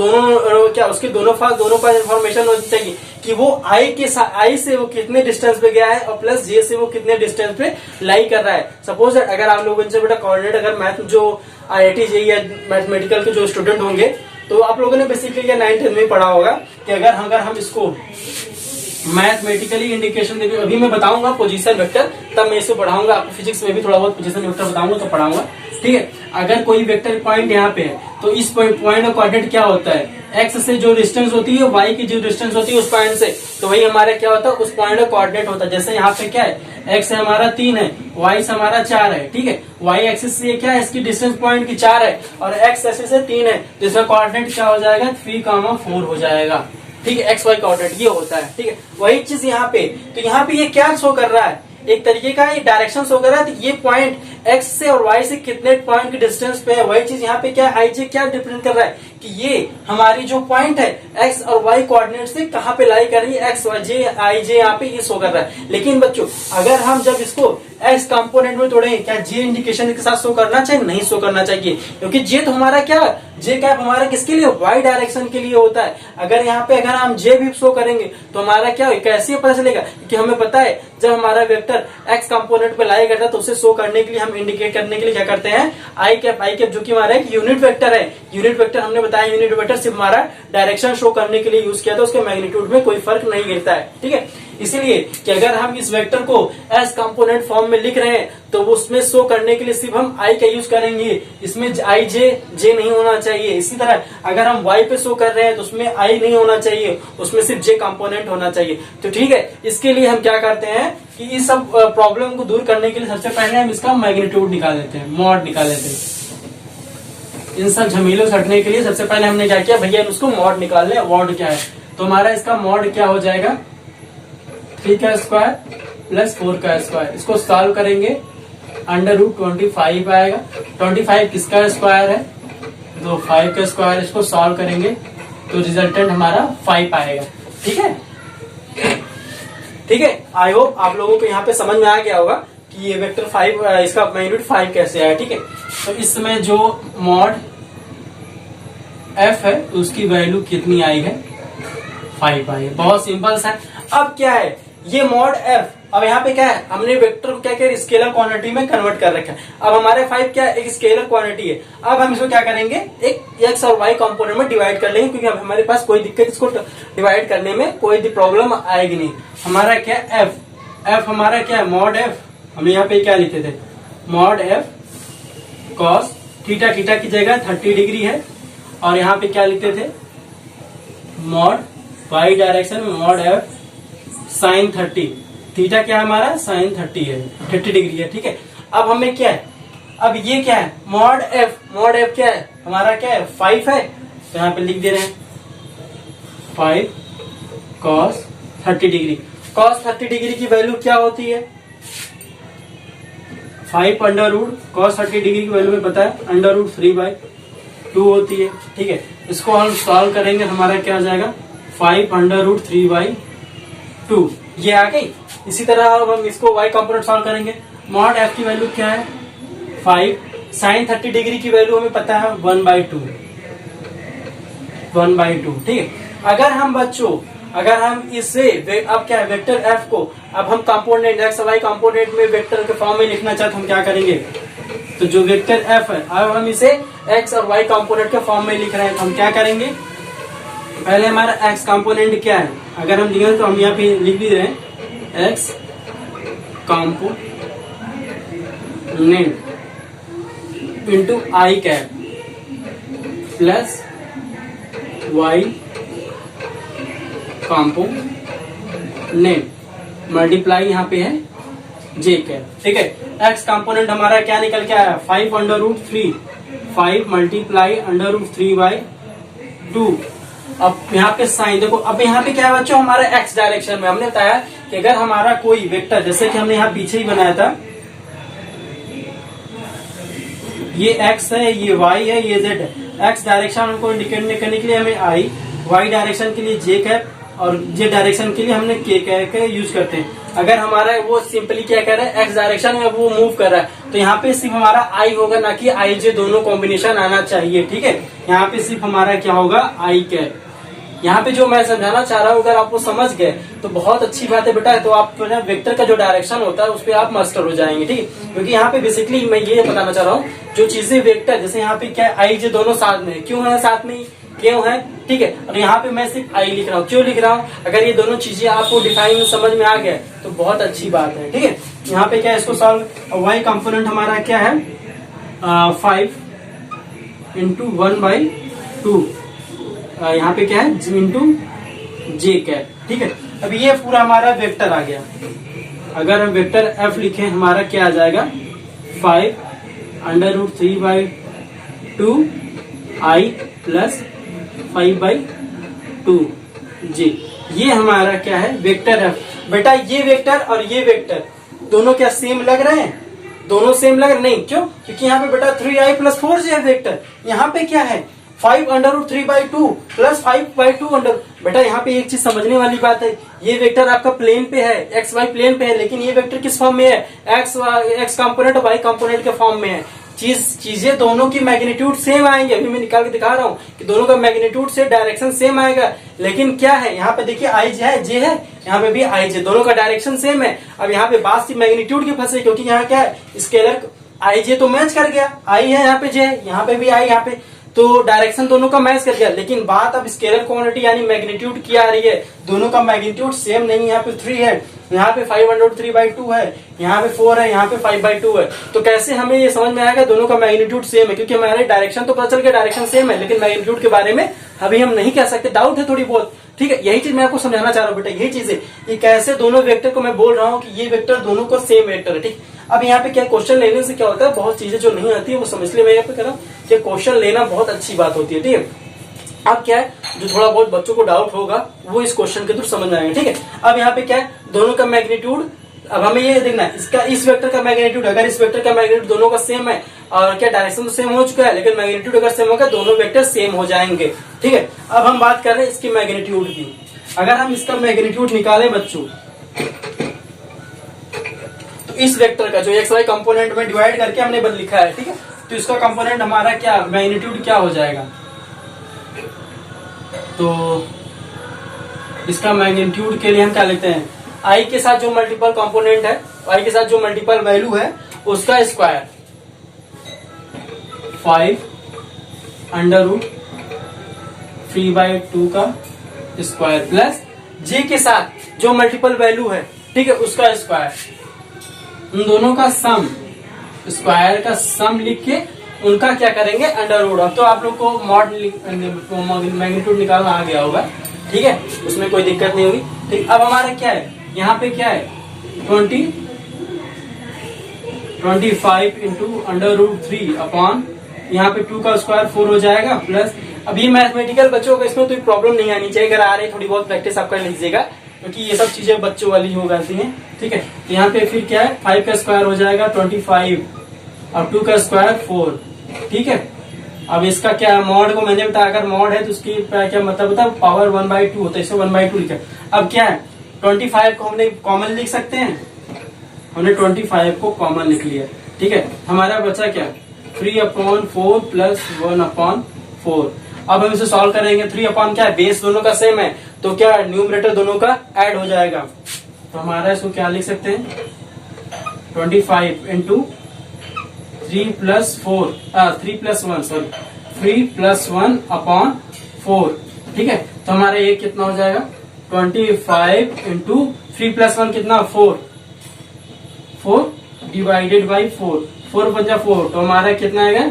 उसके दोनों पास इन्फॉर्मेशन होनी चाहिए कि वो आई से वो कितने डिस्टेंस पे गया है और प्लस जे से वो कितने डिस्टेंस पे लाई कर रहा है। सपोज अगर आप लोगों से बेटा कोऑर्डिनेट, अगर मैथ जो IIT जेईई या मैथमेटिकल के जो स्टूडेंट होंगे तो आप लोगों ने बेसिकली 9th में पढ़ा होगा कि अगर हम इसको मैथमेटिकली इंडिकेशन देंगे, अभी मैं बताऊंगा पोजीशन वेक्टर, तब मैं इसे पढ़ाऊंगा आपको। फिजिक्स में भी थोड़ा बहुत पोजीशन वेक्टर बताऊंगा तो पढ़ाऊंगा, ठीक है। अगर कोई वेक्टर पॉइंट यहाँ पे है तो इस पॉइंट का कोऑर्डिनेट क्या होता है, एक्स से जो डिस्टेंस होती है, वाई की जो डिस्टेंस होती है उस पॉइंट से, तो वही हमारा क्या होता है, उस पॉइंट का कोऑर्डिनेट होता है। जैसे यहाँ पे क्या है, एक्स से हमारा 3 है, वाई से हमारा 4 है, ठीक है। वाई एक्सिस से क्या है, इसकी डिस्टेंस पॉइंट की 4 है और एक्स एक्सिस से 3 है, तो इसका कोऑर्डिनेट क्या हो जाएगा, 3,4 हो जाएगा, ठीक है। एक्स वाई कोऑर्डिनेट ये होता है, ठीक है। वही चीज यहाँ पे, तो यहाँ पे ये क्या शो कर रहा है, एक तरीके का ये डायरेक्शन शो कर रहा है। तो ये पॉइंट एक्स से और वाई से कितने पॉइंट के डिस्टेंस पे है, वही चीज यहाँ पे क्या है, आई जे क्या डिपेंड कर रहा है कि ये हमारी जो पॉइंट है एक्स और वाई कोऑर्डिनेट से कहाँ पे लाई कर रही है, एक्स वाई जे आई जे यहाँ पे ये शो कर रहा है। लेकिन बच्चों अगर हम जब इसको एक्स कंपोनेंट में तोड़ेंगे, क्या जे इंडिकेशन के साथ शो करना चाहिए, नहीं शो करना चाहिए, क्योंकि जे तो हमारा क्या, जे कैप हमारा किसके लिए, वाई डायरेक्शन के लिए होता है। अगर यहाँ पे अगर हम जे भी शो करेंगे तो हमारा क्या कैसे पता चलेगा, क्योंकि हमें पता है जब हमारा वेक्टर एक्स कंपोनेंट पे लाई करता है तो उसे शो करने के लिए हम इंडिकेट करने के लिए क्या करते हैं, आई कैप जो कि हमारा एक यूनिट वेक्टर है। यूनिट वेक्टर हमने बताया, यूनिट वेक्टर सिर्फ हमारा डायरेक्शन शो करने के लिए यूज किया था, उसके मैग्नीट्यूड में कोई फर्क नहीं गिरता है। ठीक है, इसलिए कि अगर हम इस वेक्टर को एस कंपोनेंट फॉर्म में लिख रहे हैं तो उसमें शो करने के लिए सिर्फ हम आई का यूज करेंगे, इसमें आई जे नहीं होना चाहिए। इसी तरह अगर हम वाई पे शो कर रहे हैं तो उसमें आई नहीं होना चाहिए, उसमें सिर्फ जे कंपोनेंट होना चाहिए। तो ठीक है, इसके लिए हम क्या करते हैं कि इस सब प्रॉब्लम को दूर करने के लिए सबसे पहले हम इसका मैग्नीट्यूड निकाल लेते हैं, मॉड निकाल लेते हैं। इन सब झमेलों से हटने के लिए सबसे पहले हमने क्या किया, भैया उसको मॉड निकाल ले, मॉड क्या है, तो हमारा इसका मॉड क्या हो जाएगा, 3 का स्क्वायर प्लस 4 का स्क्वायर। इसको सॉल्व करेंगे √25 आएगा। 25 किसका स्क्वायर है, तो 5 का स्क्वायर। इसको सॉल्व करेंगे तो रिजल्टेंट हमारा 5 आएगा। ठीक है, ठीक है, आई होप आप लोगों को यहाँ पे समझ में आ गया होगा कि ये वेक्टर 5 इसका मैग्नीट्यूड 5 कैसे आया। ठीक है, तो इस समय जो मॉड एफ है उसकी वैल्यू कितनी आई है, 5 आई है। बहुत सिंपल सा। अब क्या है ये मॉड एफ, अब यहाँ पे क्या है, हमने वेक्टर को क्या किया, स्केलर क्वांटिटी में कन्वर्ट कर रखा है। अब हमारे 5 क्या है, एक स्केलर क्वांटिटी है। अब हम इसको क्या करेंगे, एक एक्स और वाई कंपोनेंट में डिवाइड कर लेंगे, क्योंकि हमारे पास कोई दिक्कत, इसको डिवाइड करने में कोई प्रॉब्लम आएगी नहीं। हमारा क्या एफ, एफ हमारा क्या है, मॉड एफ। हम यहाँ पे क्या लिखते थे, mod F cos theta, theta की जगह 30 डिग्री है, और यहाँ पे क्या लिखते थे, मॉड वाई डायरेक्शन में मॉड एफ साइन 30। थीटा क्या है हमारा, साइन 30 है, 30 डिग्री है। ठीक है, अब हमें क्या है, अब ये क्या है, मॉड एफ, मॉड एफ क्या है हमारा, क्या है 5 है, तो यहाँ पे लिख दे रहे हैं 5 कॉस 30 डिग्री। कॉस 30 डिग्री की वैल्यू क्या होती है, 5 अंडर रूट कॉस 30 डिग्री की वैल्यू में पता है अंडर रूट 3/2 होती है। ठीक है, इसको हम सॉल्व करेंगे, हमारा क्या आ जाएगा 5 अंडर रूट 3/2, ये आ गई। इसी तरह अब हम इसको y कंपोनेंट सॉल्व करेंगे, मॉड f की वैल्यू क्या है 5, साइन 30 डिग्री की वैल्यू हमें पता है 1/2। ठीक है, अगर हम बच्चों अगर हम इससे अब क्या है वेक्टर f को अब हम कंपोनेंट x y कंपोनेंट में वेक्टर के फॉर्म में लिखना चाहते हम क्या करेंगे, तो जो वेक्टर f है अब हम इसे x और y कंपोनेंट के फॉर्म में लिख रहे हैं, तो हम क्या करेंगे, पहले हमारा x कंपोनेंट क्या है, अगर हम लिखें तो हम यहाँ पे लिख भी रहे हैं x component into i cap plus y component multiply यहाँ पे है j कैप। ठीक है, x कंपोनेंट हमारा क्या निकल के आया 5 under root 3, 5 multiply under root 3/2। अब यहाँ पे साइन देखो, अब यहाँ पे क्या है बच्चों, हमारा x डायरेक्शन में हमने बताया कि अगर हमारा कोई वेक्टर, जैसे कि हमने यहाँ पीछे ही बनाया था, ये x है, ये y है, ये z है। x डायरेक्शन हमको इंडिकेट करने के लिए हमें i, y डायरेक्शन के लिए j कैप और j डायरेक्शन के लिए हमने k कैप यूज करते हैं। अगर हमारा वो सिंपली क्या कर रहा है x डायरेक्शन में वो मूव कर रहा है, तो यहाँ पे सिर्फ हमारा i होगा, ना कि i j दोनों कॉम्बिनेशन आना चाहिए। ठीक है, यहाँ पे सिर्फ हमारा क्या होगा i कैप। यहाँ पे जो मैं समझाना चाह रहा हूँ अगर आपको समझ गए तो बहुत अच्छी बात है बेटा, तो आप वेक्टर का जो डायरेक्शन होता है उस पर आप मास्टर हो जाएंगे। ठीक है, क्योंकि यहाँ पे बेसिकली मैं ये बताना चाह रहा हूँ जो चीजें वेक्टर, जैसे यहाँ पे क्या आई जे दोनों साथ में, क्यों है साथ में, क्यों है। ठीक है, और यहाँ पे मैं सिर्फ आई लिख रहा हूँ, क्यों लिख रहा हूँ, अगर ये दोनों चीजें आपको डिफाइन समझ में आ गया तो बहुत अच्छी बात है। ठीक है, यहाँ पे क्या इसको सॉल्व, वाई कंपोनेंट हमारा क्या है 5 इंटू 1/2, यहाँ पे क्या है इंटू जे कैप। ठीक है, अब ये पूरा हमारा वेक्टर आ गया। अगर हम वेक्टर एफ लिखें हमारा क्या आ जाएगा 5 अंडर रूट 3/2 आई प्लस 5/2 जे, ये हमारा क्या है वेक्टर एफ। बेटा ये वेक्टर और ये वेक्टर दोनों क्या सेम लग रहे हैं, दोनों सेम लग रहे नहीं, क्यों? क्योंकि यहाँ पे बेटा 3i प्लस 4j है वेक्टर, यहाँ पे क्या है 5√3/2 प्लस 5/2 अंडर। बेटा यहाँ पे एक चीज समझने वाली बात है, ये वेक्टर आपका प्लेन पे है, एक्स वाई प्लेन पे है, लेकिन ये वेक्टर किस फॉर्म में है, एक्स कंपोनेंट और वाई कंपोनेंट के फॉर्म में है। चीजें दोनों की मैग्नीट्यूड सेम आएंगे, अभी मैं निकाल के दिखा रहा हूँ कि दोनों का मैग्नीट्यूड से डायरेक्शन सेम आएगा, लेकिन क्या है यहाँ पे देखिए आई जे है, जे है, यहाँ पे भी आई जे, दोनों का डायरेक्शन सेम है। अब यहाँ पे बात सी मैग्नीट्यूड की फंसे, क्योंकि यहाँ क्या है स्केलर आई जे तो मैच कर गया, आई है यहाँ पे जे है, यहाँ पे भी आई, यहाँ पे तो डायरेक्शन दोनों का मैच कर गया। लेकिन बात अब स्केलर क्वांटिटी यानी मैग्नीट्यूड की आ रही है, दोनों का मैग्नीट्यूड सेम नहीं, यहाँ पे 3 है, यहाँ पे 5√3/2 है, यहाँ पे 4 है, यहाँ पे 5/2 है। तो कैसे हमें ये समझ में आएगा दोनों का मैग्नीट्यूड सेम है, क्योंकि हमारे डायरेक्शन तो पता चल गया डायरेक्शन सेम है, लेकिन मैग्नीट्यूड के बारे में अभी हम नहीं कह सकते, डाउट है थोड़ी बहुत। ठीक है, यही चीज मैं आपको समझाना चाह रहा हूँ बेटा, यही चीज है ये कैसे दोनों वेक्टर को मैं बोल रहा हूँ कि ये वेक्टर दोनों को सेम वेक्टर है। ठीक, अब यहाँ पे क्या क्वेश्चन लेने से क्या होता है, बहुत चीजें जो नहीं आती है वो समझ लिए मैं यहाँ पे कह रहा हूँ कि क्वेश्चन लेना बहुत अच्छी बात होती है। ठीक है, अब क्या है जो थोड़ा बहुत बच्चों को डाउट होगा वो इस क्वेश्चन के थ्रू समझ में आएगा। ठीक है, अब यहाँ पे क्या है दोनों का मैग्नीट्यूड, अब हमें ये देखना है इसका इस वेक्टर का मैग्नीट्यूड, अगर इस वेक्टर का मैग्नीट्यूड दोनों का सेम है और क्या डायरेक्शन तो सेम हो चुका है, लेकिन मैग्नीट्यूड अगर सेम होगा दोनों वेक्टर सेम हो जाएंगे। ठीक है, अब हम बात कर रहे हैं इसकी मैग्नीट्यूड की। अगर हम इसका मैग्नीट्यूड निकालें बच्चों, तो इस वेक्टर का जो एक्स वाई कंपोनेंट में डिवाइड करके हमने बल लिखा है, ठीक है, तो इसका कंपोनेंट हमारा क्या मैग्नीट्यूड क्या हो जाएगा, तो इसका मैग्नीट्यूड के लिए हम क्या लिखते हैं, आई के साथ जो मल्टीपल कंपोनेंट है, आई के साथ जो मल्टीपल वैल्यू है उसका स्क्वायर 5√3/2 का स्क्वायर प्लस जे के साथ जो मल्टीपल वैल्यू है, ठीक है, उसका स्क्वायर, उन दोनों का सम, स्क्वायर का सम लिख के उनका क्या करेंगे अंडर रूट। अब तो आप लोग को मॉड मैग्नीट्यूड निकालना आ गया होगा, ठीक है, उसमें कोई दिक्कत नहीं होगी। ठीक, अब हमारा क्या है यहाँ पे क्या है 25 इंटू अंडर रूट 3 अपॉन यहाँ पे 2 का स्क्वायर 4 हो जाएगा प्लस, अब ये मैथमेटिकल बच्चों का इसमें कोई प्रॉब्लम नहीं आनी चाहिए, अगर आ रही थोड़ी बहुत प्रैक्टिस आप कर लीजिएगा, क्योंकि ये सब चीजें बच्चों वाली हो जाती हैं। ठीक है, तो यहाँ पे फिर क्या है 5 का स्क्वायर हो जाएगा 25 और 2 का स्क्वायर 4। ठीक है, अब इसका क्या मॉड को मैंने बताया, अगर मॉड है तो उसकी क्या मतलब होता है पावर 1/2 होता है, इसे 1/2 लिखा। अब क्या है 25 को हमने कॉमन लिख सकते हैं, हमने 25 को कॉमन लिख लिया। ठीक है, हमारा बचा क्या 3/4 प्लस 1/4। अब हम इसे सॉल्व करेंगे, 3 क्या है बेस दोनों का सेम है, तो क्या न्यूमरेटर दोनों का ऐड हो जाएगा, तो हमारा इसको क्या लिख सकते हैं 25 इंटू 3 + 1/4। ठीक है, तो हमारा ये कितना हो जाएगा 25 इंटू 3 + 1 कितना 4 डिवाइडेड बाई 4 बचा 4, तो हमारा कितना आएगा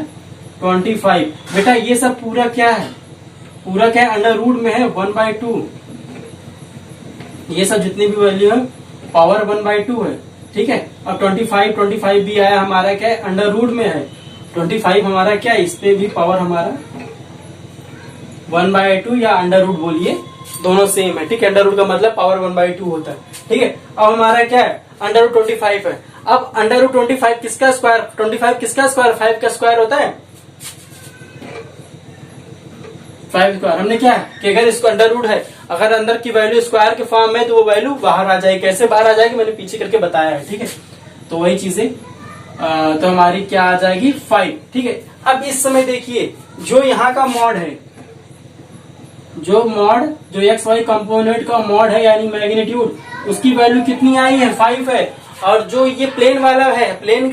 25। बेटा ये सब पूरा क्या है अंडर रूट में है 1/2, ये सब जितनी भी वैल्यू है पावर 1/2 है। ठीक है, अब 25 भी आया हमारा क्या है अंडर रूट में है, 25 हमारा क्या है इस पे भी पावर हमारा 1/2 या अंडर रूट बोलिए, दोनों सेम है। ठीक है, अंडर रूट का मतलब पावर 1/2 होता है। ठीक है, अब हमारा क्या है अंडर रूट 25 है। अब अंडर रूट 25 किसका स्क्वायर, 25 किसका स्क्वायर 5 का स्क्वायर होता है 5 स्क्वायर। हमने क्या है कि अगर इसको अंडर रूट है, अगर अंदर की वैल्यू स्क्वायर के फॉर्म में तो वो वैल्यू बाहर आ जाएगी, कैसे बाहर आ जाएगी मैंने पीछे करके बताया है। ठीक है, तो वही चीजें तो हमारी क्या आ जाएगी 5। ठीक है, अब इस समय देखिए जो यहाँ का मॉड है, जो एक्स वाई कंपोनेंट का मॉड है यानी मैग्नीट्यूड, उसकी वैल्यू कितनी आई है 5 है, और जो ये प्लेन वाला है प्लेन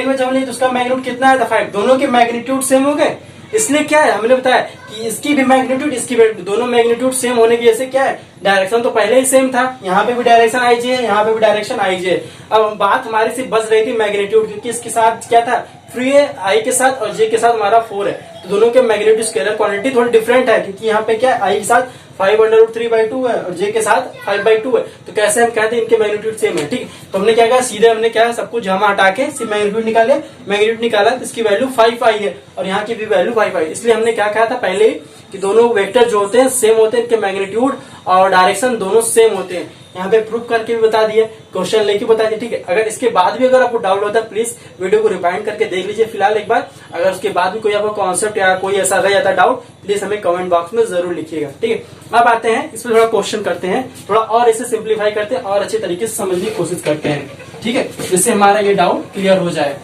में जब नहीं तो उसका मैग्नीट्यूड कितना है 5, दोनों के मैग्नीट्यूड सेम हो गए। इसलिए क्या है हमने बताया कि इसकी भी मैग्नीट्यूड इसकी भी, दोनों मैग्नीट्यूड सेम होने की वजह से क्या है डायरेक्शन तो पहले ही सेम था, यहाँ पे भी डायरेक्शन आई जे है, यहाँ पे भी डायरेक्शन आई जे है। अब बात हमारी सिर्फ बच रही थी मैग्नीट्यूड, क्योंकि इसके साथ क्या था 3 है आई के साथ और जे के साथ हमारा 4 है, तो दोनों के मैग्नीट्यूड स्केलर क्वांटिटी थोड़ी डिफरेंट है, क्योंकि यहाँ पे क्या आई के साथ 5√3/2 है और j के साथ 5/2 है, तो कैसे हम कहते हैं इनके मैग्नीट्यूड सेम है। ठीक, तो हमने क्या किया, सीधे हमने क्या सब कुछ जमा हटा के सिर्फ मैग्नीट्यूड निकाले, मैग्नीट्यूड निकाला तो इसकी वैल्यू 5 आई है और यहाँ की भी वैल्यू 5 आई। इसलिए हमने क्या कहा था पहले कि दोनों वेक्टर जो होते हैं सेम होते हैं, इनके मैग्नीट्यूड और डायरेक्शन दोनों सेम होते हैं। यहाँ पे प्रूफ करके भी बता दिया, क्वेश्चन लेके बता दिया। ठीक है, अगर इसके बाद भी अगर आपको डाउट होता है प्लीज वीडियो को रिवाइंड करके देख लीजिए फिलहाल एक बार। अगर उसके बाद भी कोई आपको कॉन्सेप्ट या कोई ऐसा रह जाता डाउट, प्लीज हमें कमेंट बॉक्स में जरूर लिखिएगा। ठीक है, अब आते हैं इस पर थोड़ा क्वेश्चन करते हैं, थोड़ा और इसे सिंप्लीफाई करते हैं और अच्छे तरीके से समझने की कोशिश करते हैं। ठीक है, जिससे हमारा ये डाउट क्लियर हो जाए।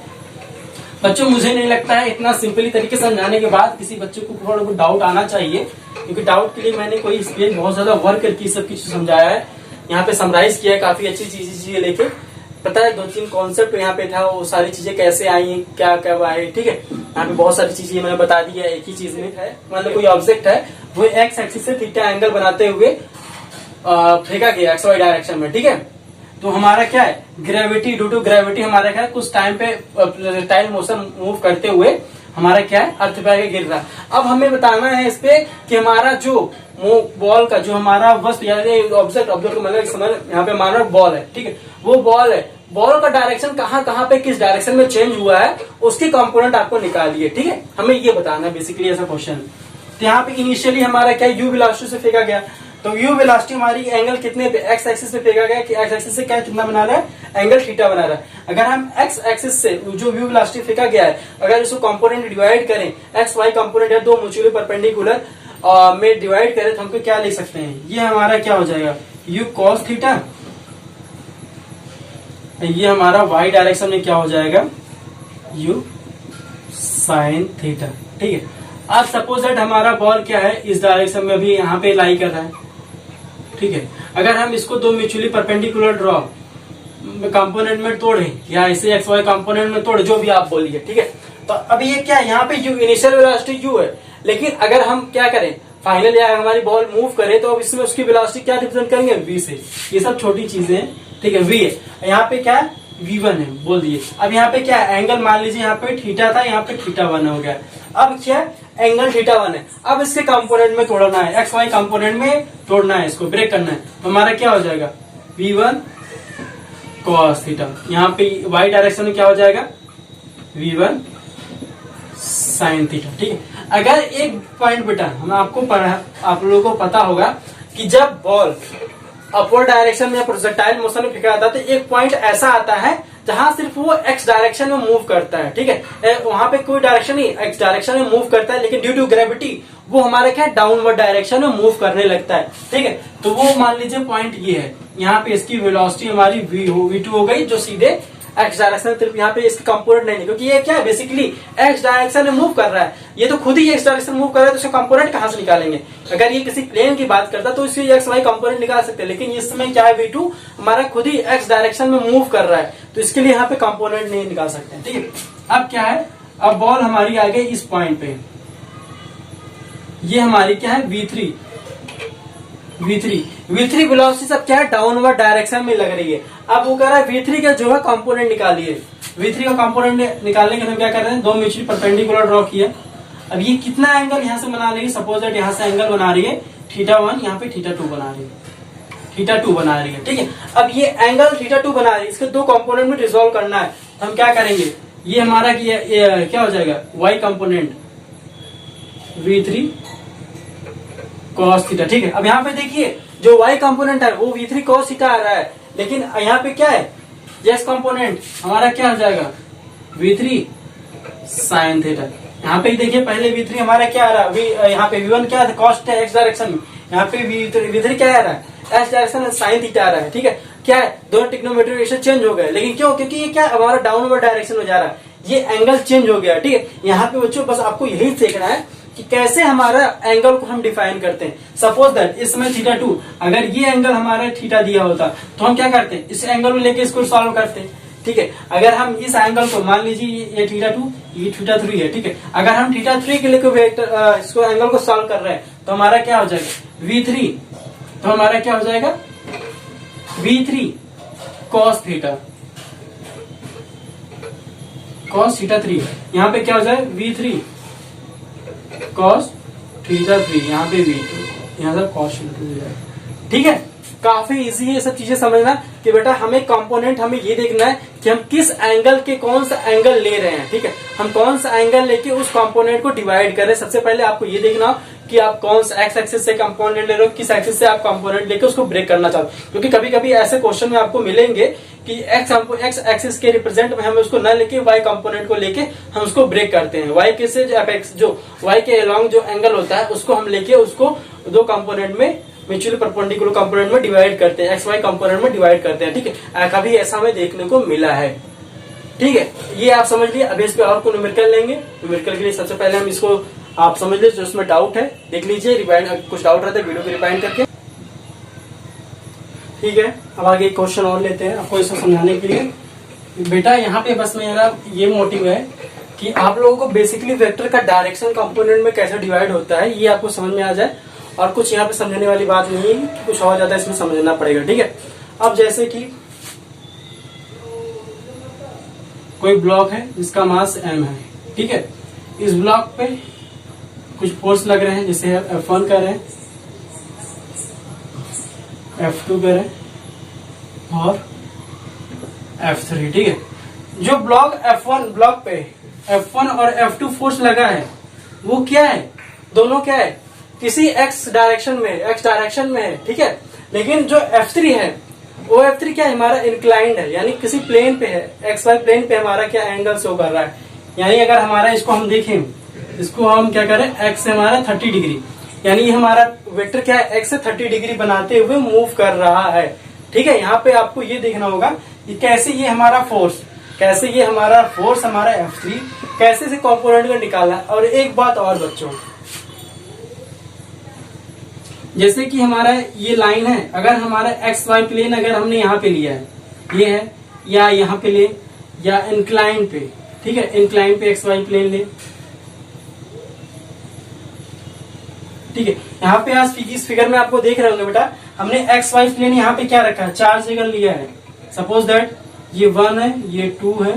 बच्चों मुझे नहीं लगता है इतना सिंपली तरीके से समझाने के बाद किसी बच्चे को थोड़ा बहुत डाउट आना चाहिए, क्योंकि डाउट के लिए मैंने कोई इस पे बहुत ज्यादा वर्क करके सब कुछ समझाया है, यहाँ पे समराइज किया है काफी अच्छी चीजें लेके। पता है 2-3 कॉन्सेप्ट यहाँ पे था, वो सारी चीजें कैसे आई, क्या कब आए। ठीक है, यहाँ पे बहुत सारी चीजें मैंने बता दी है। एक ही चीज में है, मतलब कोई ऑब्जेक्ट है वो एक्स एक्सिस से थीटा एंगल बनाते हुए फेंका गया एक्स वाई डायरेक्शन में। ठीक है, तो हमारा क्या है, ग्रेविटी, ड्यू टू ग्रेविटी हमारा क्या है, कुछ टाइम पे टाइम मोशन मूव करते हुए हमारा क्या है, अर्थ पे आके गिर रहा है। अब हमें बताना है इस पे कि हमारा जो बॉल का जो हमारा वस्तु यानी ऑब्जेक्ट का मतलब समझ, यहाँ पे हमारा बॉल है। ठीक है, वो बॉल है, बॉल का डायरेक्शन कहाँ पे किस डायरेक्शन में चेंज हुआ है उसकी कंपोनेंट आपको निकालिए। ठीक है, हमें ये बताना है बेसिकली ऐसा क्वेश्चन। तो यहाँ पे इनिशियली हमारा क्या यू वेलोसिटी से फेंका गया, तो यू वेलोसिटी हमारी एंगल कितने पे, एक्स एक्सिस पे फेंका गया कि एक्स एक्सिस से क्या कितना बना रहा है, एंगल थीटा बना रहा है। अगर हम एक्स एक्सिस से जो यू वेलोसिटी फेंका गया है, अगर इसको कंपोनेंट डिवाइड करें, एक्स वाई कंपोनेंट है, दो म्यूचुअली परपेंडिकुलर में डिवाइड करें तो हमको क्या लिख सकते हैं, ये हमारा क्या हो जाएगा, यू कॉस थीटा, ये हमारा वाई डायरेक्शन में क्या हो जाएगा, यू साइन थीटा। ठीक है, अब सपोज दैट हमारा बॉल क्या है, इस डायरेक्शन में भी यहाँ पे लाई कर रहा है। ठीक है, अगर हम इसको दो म्यूचुअली परपेंडिकुलर ड्रॉ कंपोनेंट में तोड़े या इसे एक्स वाई कंपोनेंट में तोड़े, जो भी आप बोलिए। ठीक है, तो अभी ये क्या है, यहाँ पे यू इनिशियल वेलोसिटी यू है, लेकिन अगर हम क्या करें फाइनल या हमारी बॉल मूव करे तो अब इसमें उसकी वेलोसिटी क्या रिप्रेजेंट करेंगे, वी से। ये सब छोटी चीजें हैं। ठीक है, वी है, यहाँ पे क्या है, V1 है बोल दिए। अब यहाँ पे क्या है, एंगल मान लीजिए यहाँ पे थीटा था, यहाँ पे θ1 हो गया। अब क्या है, एंगल θ1 है, अब इसके कंपोनेंट में तोड़ना है, एक्स वाई कंपोनेंट में तोड़ना है, इसको ब्रेक करना है, तो हमारा क्या हो जाएगा, V1 cos थीटा। यहाँ पे वाई डायरेक्शन में क्या हो जाएगा, V1 sin थीटा। ठीक है, अगर एक पॉइंट बेटा हम आपको पढ़ा, आप लोगों को पता होगा कि जब बॉल अपवर्ड डायरेक्शन में प्रोजेक्टाइल मोशन में फेंका जाता है तो एक पॉइंट ऐसा आता है जहां सिर्फ वो एक्स डायरेक्शन में मूव करता है। ठीक है, वहां पे कोई डायरेक्शन नहीं, एक्स डायरेक्शन में मूव करता है, लेकिन ड्यू टू ग्रेविटी वो हमारे क्या डाउनवर्ड डायरेक्शन में मूव करने लगता है। ठीक है, तो वो मान लीजिए पॉइंट ये है, यहाँ पे इसकी वेलोसिटी हमारी V2 हो गई, जो सीधे एक्स डायरेक्शन में, यहाँ पे इसके कंपोनेंट नहीं, क्योंकि ये क्या है बेसिकली एक्स डायरेक्शन में मूव कर रहा है, ये तो खुद ही एक्स डायरेक्शन में मूव कर रहा है, तो इसका कंपोनेंट कहां से निकालेंगे। अगर ये किसी प्लेन की बात करता तो इसके एक्स वाई कंपोनेंट निकाल सकते हैं, लेकिन इस समय क्या है, V2 हमारा खुद ही एक्स डायरेक्शन में मूव कर रहा है, तो इसके लिए यहाँ पे कंपोनेंट नहीं निकाल सकते। ठीक है, अब क्या है, अब बॉल हमारी आ गई इस पॉइंट पे, ये हमारी क्या है, V3 वेलोसिटी सब क्या है, डाउनवर्ड डायरेक्शन में लग रही है। अब वो कह रहा है V3 का जो है कंपोनेंट निकालिए। V3 का कंपोनेंट निकालने के लिए क्या कर रहे हैं, दो म्यूचुअली परपेंडिकुलर ड्रॉ किया। अब ये कितना एंगल यहाँ से बना रही है, सपोज दैट यहाँ से एंगल बना रही है θ1, यहाँ पे θ2 बना रही है, θ2 बना रही है। ठीक है, अब ये एंगल θ2 बना रही है, इसके दो कंपोनेंट में रिजोल्व करना है, तो हम क्या करेंगे, ये हमारा ये क्या हो जाएगा, Y component V3 cos theta. ठीक है, अब यहाँ पे देखिए जो y कंपोनेंट है वो V3 cos थीटा आ रहा है, लेकिन यहाँ पे क्या है, x कंपोनेंट हमारा क्या हो जाएगा, V3 sin थीटा। यहाँ पे देखिए पहले V3 हमारा क्या आ रहा है, यहाँ पे V1 क्या कॉस्ट है एक्स डायरेक्शन में, यहाँ पे V3 क्या आ रहा है, एक्स डायरेक्शन में sin थीटा आ रहा है। ठीक है, क्या है, दोनों ट्रिग्नोमेट्रिक रेशियो चेंज हो गए, लेकिन क्यों, क्योंकि ये क्या हमारा डाउनवर्ड डायरेक्शन में जा रहा है, ये एंगल चेंज हो गया। ठीक है, यहाँ पे बच्चों बस आपको यही सीखना है कि कैसे हमारा एंगल को हम डिफाइन करते हैं। सपोज दैट इसमें θ2, अगर ये एंगल हमारा थीटा दिया होता तो हम क्या करते हैं, इस एंगल को लेके इसको सॉल्व करते हैं। ठीक है, अगर हम इस एंगल को मान लीजिए ये θ2, ये θ3 है। ठीक है, अगर हम θ3 के लिए वेक्टर इसको एंगल को सॉल्व कर रहे हैं तो हमारा क्या हो जाएगा, V3, तो हमारा क्या हो जाएगा, V3 cos थीटा, cos θ3, यहाँ पे क्या हो जाए, V3 cos θ3, यहाँ पे V2 यहाँ से कॉस इंटू हो जाएगा। ठीक है, काफी इजी है ये सब चीजें समझना कि बेटा हमें कंपोनेंट हमें ये देखना है कि हम किस एंगल के कौन सा एंगल ले रहे हैं। ठीक है, हम कौन सा एंगल लेके उस कंपोनेंट को डिवाइड कर रहे हैं। सबसे पहले आपको ये देखना हो कि आप कौन सा एक्स एक्सिस से कंपोनेंट ले रहे हो, किस एक्सिस से आप कंपोनेंट लेके उसको ब्रेक करना चाहते हो। क्योंकि कभी कभी ऐसे क्वेश्चन में आपको मिलेंगे कि एक्स एक्सिस के रिप्रेजेंट में हम उसको न लेके वाई कंपोनेंट को लेके हम उसको ब्रेक करते हैं। वाई के से जो वाई के अलोंग जो एंगल होता है उसको हम लेके उसको दो कंपोनेंट में म्यूचुअली परपेंडिकुलर कंपोनेंट में डिवाइड करते हैं, एक्स वाई कंपोनेंट में डिवाइड करते हैं। ठीक है, कभी ऐसा हमें देखने को मिला है। ठीक है, ये आप समझ लिए। अब इस पे और को न्यूमेरिकल लेंगे। न्यूमेरिकल के लिए सबसे पहले हम इसको आप समझ लीजिए, जो उसमें डाउट है देख लीजिए, रिवाइंड कुछ डाउट रहता है वीडियो को रिवाइंड करके। ठीक है, अब आगे क्वेश्चन और लेते हैं आपको इसको समझाने के लिए। बेटा यहाँ पे बस मेरा ये मोटिव है कि आप लोगों को बेसिकली वेक्टर का डायरेक्शन कंपोनेंट में कैसे डिवाइड होता है ये आपको समझ में आ जाए, और कुछ यहाँ पे समझने वाली बात नहीं है, कुछ और ज्यादा इसमें समझना पड़ेगा। ठीक है, अब जैसे कि कोई ब्लॉक है जिसका मास m है। ठीक है, इस ब्लॉक पे कुछ फोर्स लग रहे हैं, जिसे F1 कर रहे हैं, F2 कर रहे हैं और F3। ठीक है, जो ब्लॉक F1 ब्लॉक पे F1 और F2 फोर्स लगा है वो क्या है, दोनों क्या है, किसी x डायरेक्शन में है। ठीक है, लेकिन जो F3 है वो F3 क्या है, हमारा इंक्लाइंड है, यानी किसी प्लेन पे है, एक्स वाई प्लेन पे हमारा क्या एंगल शो कर रहा है। यानी अगर हमारा इसको हम देखें, इसको हम क्या करें, x से हमारा 30 डिग्री, यानी ये हमारा वेक्टर क्या है, x से 30 डिग्री बनाते हुए मूव कर रहा है। ठीक है, यहाँ पे आपको ये देखना होगा कि कैसे ये हमारा फोर्स हमारा F3 कैसे से कंपोनेंट को निकाला। और एक बात और बच्चों, जैसे कि हमारा ये लाइन है, अगर हमारा एक्स वाई प्लेन अगर हमने यहाँ पे लिया है, ये है, या यहाँ पे ले, या इंक्लाइन पे, ठीक है, इंक्लाइन पे एक्स वाई प्लेन ले। ठीक है, यहाँ पे आज इस फिगर में आपको देख रहे होंगे बेटा, हमने एक्स वाई प्लेन यहाँ पे क्या रखा है, 4 जगह लिया है। सपोज दैट ये 1 है, ये 2 है,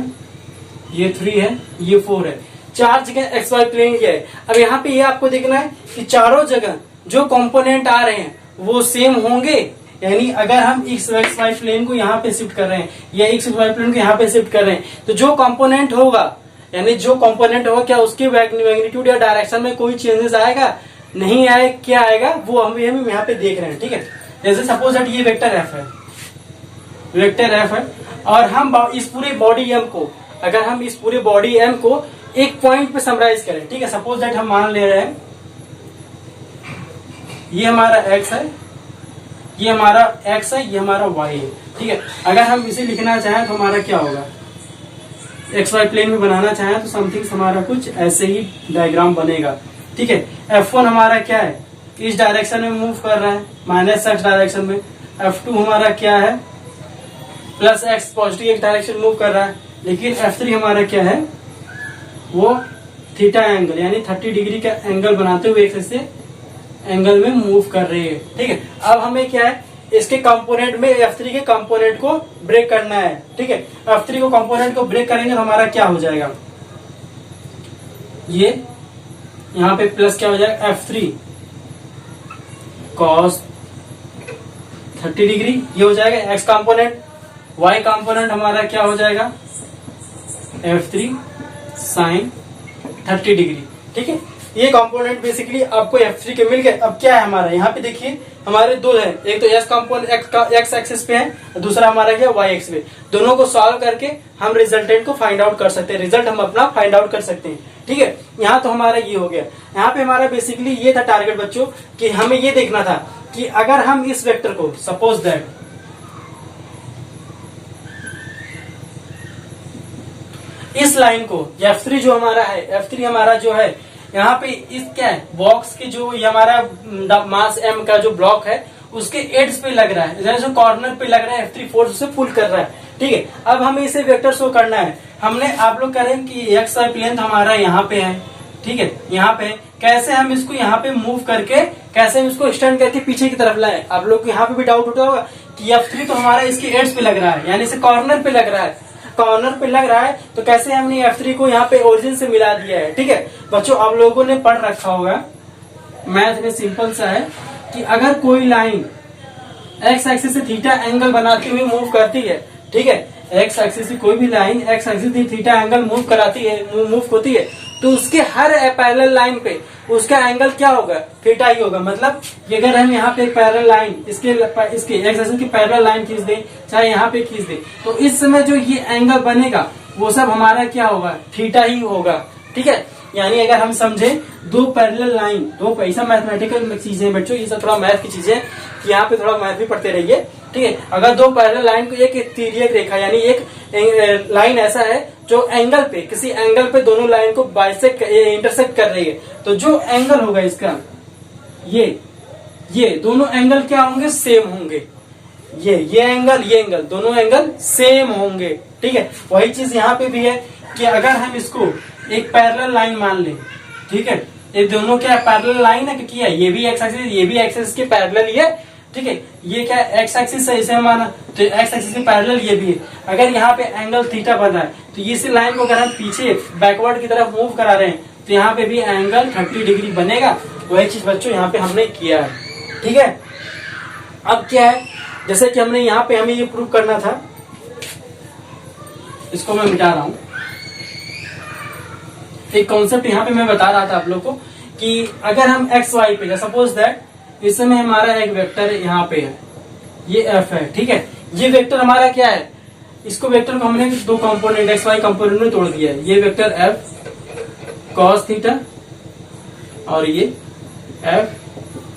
ये 3 है, ये 4 है, 4 जगह एक्स वाई प्लेन लिया है। अब यहाँ पे ये आपको देखना है कि चारों जगह जो कंपोनेंट आ रहे हैं वो सेम होंगे। यानी अगर हम एक्स वाई प्लेन को यहाँ पे शिफ्ट कर रहे हैं या एक्स वाई प्लेन को यहाँ पे शिफ्ट कर रहे हैं, तो जो कंपोनेंट होगा, यानी जो कंपोनेंट होगा, क्या उसके मैग्नीट्यूड या डायरेक्शन में कोई चेंजेस आएगा, नहीं आए, क्या आएगा वो हम यहाँ पे देख रहे हैं। ठीक है, जैसे सपोज दैट ये वेक्टर एफ है, और हम इस पूरे बॉडी एम को, अगर हम इस पूरे बॉडी एम को एक पॉइंट पे समराइज करें, ठीक है, सपोज दैट हम मान ले रहे हैं ये हमारा x है, ये हमारा x है, ये हमारा y है। ठीक है, अगर हम इसे लिखना चाहें तो हमारा क्या होगा, एक्स वाई प्लेन में बनाना चाहें तो समथिंग हमारा कुछ ऐसे ही डायग्राम बनेगा। ठीक है, F1 हमारा क्या है, इस डायरेक्शन में मूव कर रहा है, -x डायरेक्शन में। F2 हमारा क्या है, +x positive x direction move कर रहा है। लेकिन F3 हमारा क्या है, वो थीटा एंगल यानी 30 डिग्री का एंगल बनाते हुए एक से एंगल में मूव कर रही है। ठीक है, अब हमें क्या है, इसके कंपोनेंट में F3 के कंपोनेंट को ब्रेक करना है। ठीक है, F3 को कंपोनेंट को ब्रेक करेंगे तो हमारा क्या हो जाएगा, ये यहाँ पे प्लस क्या हो जाएगा, F3 cos 30 डिग्री, ये हो जाएगा x कंपोनेंट। y कंपोनेंट हमारा क्या हो जाएगा, F3 sin 30 डिग्री। ठीक है, ये कंपोनेंट बेसिकली आपको F3 के मिल गए। अब क्या है हमारा, यहाँ पे देखिए हमारे दो है, एक तो S कंपोनेंट x एक्सिस पे है, दूसरा हमारा क्या y एक्सिस पे। दोनों को सॉल्व करके हम रिजल्टेंट को फाइंड आउट कर सकते हैं, रिजल्ट हम अपना फाइंड आउट कर सकते हैं। ठीक है, यहाँ तो हमारा ये हो गया। यहाँ पे हमारा बेसिकली ये था टारगेट बच्चों कि हमें ये देखना था कि अगर हम इस वेक्टर को सपोज दैट इस लाइन को F3 जो हमारा है, F3 हमारा जो है यहाँ पे इस क्या है बॉक्स के जो ये हमारा मास m का जो ब्लॉक है उसके एड्स पे लग रहा है, जो कॉर्नर पे लग रहा है, F3 फोर्स उसे पुल कर रहा है। ठीक है, अब हमें इसे वेक्टर शो करना है। हमने आप लोग करें कि एक्स वाई प्लेन तो हमारा यहाँ पे है, ठीक है, यहाँ पे कैसे हम इसको यहाँ पे मूव करके कैसे हम इसको एक्सटेंड करके पीछे की तरफ लाए। आप लोग को यहाँ पे भी डाउट उठा होगा कि F3 तो हमारा इसके एड्स पे लग रहा है, यानी इसे कॉर्नर पे लग रहा है, कॉर्नर पे लग रहा है, तो कैसे हमने F3 को यहाँ पे ओरिजिन से मिला दिया है। ठीक है बच्चों, आप लोगों ने पढ़ रखा होगा, मैथ में सिंपल सा है कि अगर कोई लाइन एक्स एक्सिस से थीटा एंगल बनाती हुई मूव करती है, ठीक है, एक्स एक्सिस से कोई भी लाइन एक्स एक्सिस से थीटा एंगल मूव कराती है, मूव होती है, तो उसके हर पैरेलल लाइन पे उसका एंगल क्या होगा, थीटा ही होगा। मतलब कि अगर हम यहाँ पे एक पैरेलल लाइन इसके एक्स एक्सिस की पैरेलल लाइन खींच दें, चाहे यहाँ पे खींच दें, तो इस समय जो ये एंगल बनेगा वो सब हमारा क्या होगा, थीटा ही होगा, ठीक है। यानी अगर हम समझे दो पैरेलल लाइन, दो पैसा मैथमेटिकल चीजें बच्चों, ये सब थोड़ा मैथ की चीजें, यहाँ पे थोड़ा मैथ भी पढ़ते रहिए, ठीक है। अगर दो पैरेलल लाइन को एक तिर्यक रेखा यानी एक लाइन ऐसा है जो एंगल पे, किसी एंगल पे दोनों लाइन को बाइसेक्ट इंटरसेक्ट कर रही है, तो जो एंगल होगा इसका, ये दोनों एंगल क्या होंगे, सेम होंगे। ये एंगल दोनों एंगल सेम होंगे, ठीक है। वही चीज यहाँ पे भी है कि अगर हम इसको एक पैरेलल लाइन मान लें, ठीक है, ये दोनों क्या पैरेलल लाइन है, क्योंकि ये भी एक्स एक्सिस ये भी एक्स एक्सिस के पैरेलल ही है, ठीक है। ये क्या एक्स एक्सिस है, इसे माना तो एक्स एक्सिस के पैरेलल ये भी है। अगर यहाँ पे एंगल थीटा बना है तो इस लाइन को अगर हम पीछे बैकवर्ड की तरफ मूव करा रहे हैं तो यहाँ पे भी एंगल 30 डिग्री बनेगा। वही चीज बच्चों यहाँ पे हमने किया है, ठीक है। अब क्या है, जैसे कि हमने यहाँ पे हमें ये प्रूव करना था, इसको मैं मिटा रहा हूं। एक कॉन्सेप्ट यहाँ पे मैं बता रहा था आप लोग को कि अगर हम एक्स वाई पे, सपोज दैट इस समय हमारा एक वेक्टर यहाँ पे है, ये एफ है, ठीक है। ये वेक्टर हमारा क्या है, इसको वेक्टर को हमने दो कंपोनेंट एक्स वाई कंपोनेंट में तोड़ दिया है। ये वेक्टर एफ कॉस थीटा और ये एफ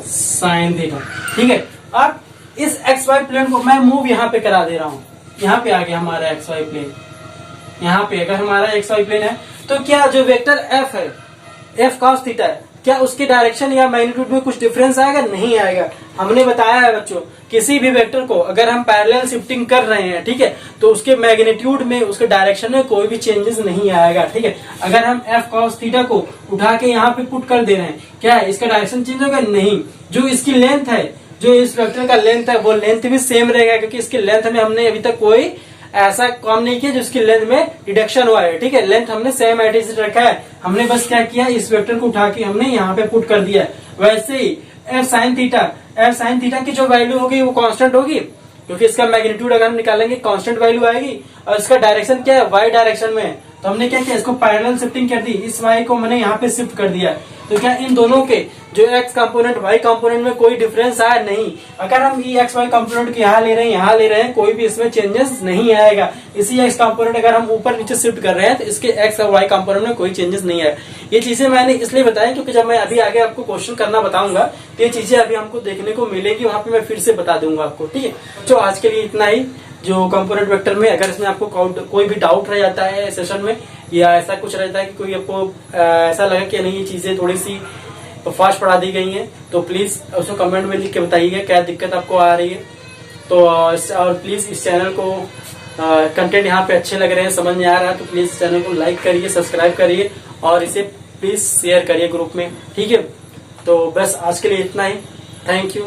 साइन थीटा, ठीक है। अब इस एक्स वाई प्लेन को मैं मूव यहाँ पे करा दे रहा हूँ, यहाँ पे आ गया हमारा एक्स वाई प्लेन। यहाँ पे अगर हमारा एक्स वाई प्लेन है तो क्या जो वेक्टर एफ है, एफ कॉस थीटा है, क्या उसके डायरेक्शन या मैग्नीट्यूड में कुछ डिफरेंस आएगा, नहीं आएगा। हमने बताया है बच्चों, किसी भी वेक्टर को अगर हम पैरेलल शिफ्टिंग कर रहे हैं, ठीक है, तो उसके मैग्नीट्यूड में, उसके डायरेक्शन में कोई भी चेंजेस नहीं आएगा, ठीक है। अगर हम एफ कॉस थीटा को उठा के यहाँ पे पुट कर दे रहे हैं, क्या है, इसका डायरेक्शन चेंज होगा, नहीं। जो इसकी लेंथ है, जो इस वेक्टर का लेंथ है, वो लेंथ भी सेम रहेगा, क्योंकि इसकी लेंथ में हमने अभी तक कोई ऐसा काम नहीं किया जिसकी लेंथ में रिडक्शन हुआ है, ठीक है। लेंथ हमने सेम एज रखा है, हमने बस क्या किया, इस वेक्टर को उठा के हमने यहाँ पे पुट कर दिया है। वैसे ही एफ साइन थीटा की जो वैल्यू होगी वो कांस्टेंट होगी, क्योंकि इसका मैग्नीट्यूड अगर हम निकालेंगे कांस्टेंट वैल्यू आएगी, और इसका डायरेक्शन क्या है, वाई डायरेक्शन में है। तो हमने क्या किया, इसको पैरेलल शिफ्टिंग कर दी, इस वाई को मैंने यहाँ पे शिफ्ट कर दिया। तो क्या इन दोनों के जो एक्स कंपोनेंट वाई कंपोनेंट में कोई डिफरेंस आया, नहीं। अगर हम ये एक्स वाई कंपोनेंट यहाँ ले रहे हैं, यहाँ ले रहे हैं, कोई भी इसमें चेंजेस नहीं आएगा। इसी एक्स कंपोनेंट अगर हम ऊपर नीचे शिफ्ट कर रहे हैं तो इसके एक्स और वाई कंपोनेंट में कोई चेंजेस नहीं आएगा। ये चीजें मैंने इसलिए बताया क्योंकि जब मैं अभी आगे आपको क्वेश्चन करना बताऊंगा तो ये चीजें अभी हमको देखने को मिलेगी, वहां पे मैं फिर से बता दूंगा आपको, ठीक है। तो आज के लिए इतना ही। जो कंपोनेंट वेक्टर में अगर इसमें आपको कोई भी डाउट रह जाता है सेशन में, या ऐसा कुछ रहता है कि कोई आपको ऐसा लगा कि नहीं ये चीजें थोड़ी सी फास्ट पढ़ा दी गई हैं, तो प्लीज उसको कमेंट में लिख के बताइएगा क्या दिक्कत आपको आ रही है। तो और प्लीज इस चैनल को कंटेंट यहाँ पे अच्छे लग रहे हैं, समझ में आ रहा है, तो प्लीज चैनल को लाइक करिए, सब्सक्राइब करिए और इसे प्लीज शेयर करिए ग्रुप में, ठीक है। तो बस आज के लिए इतना ही। Thank you.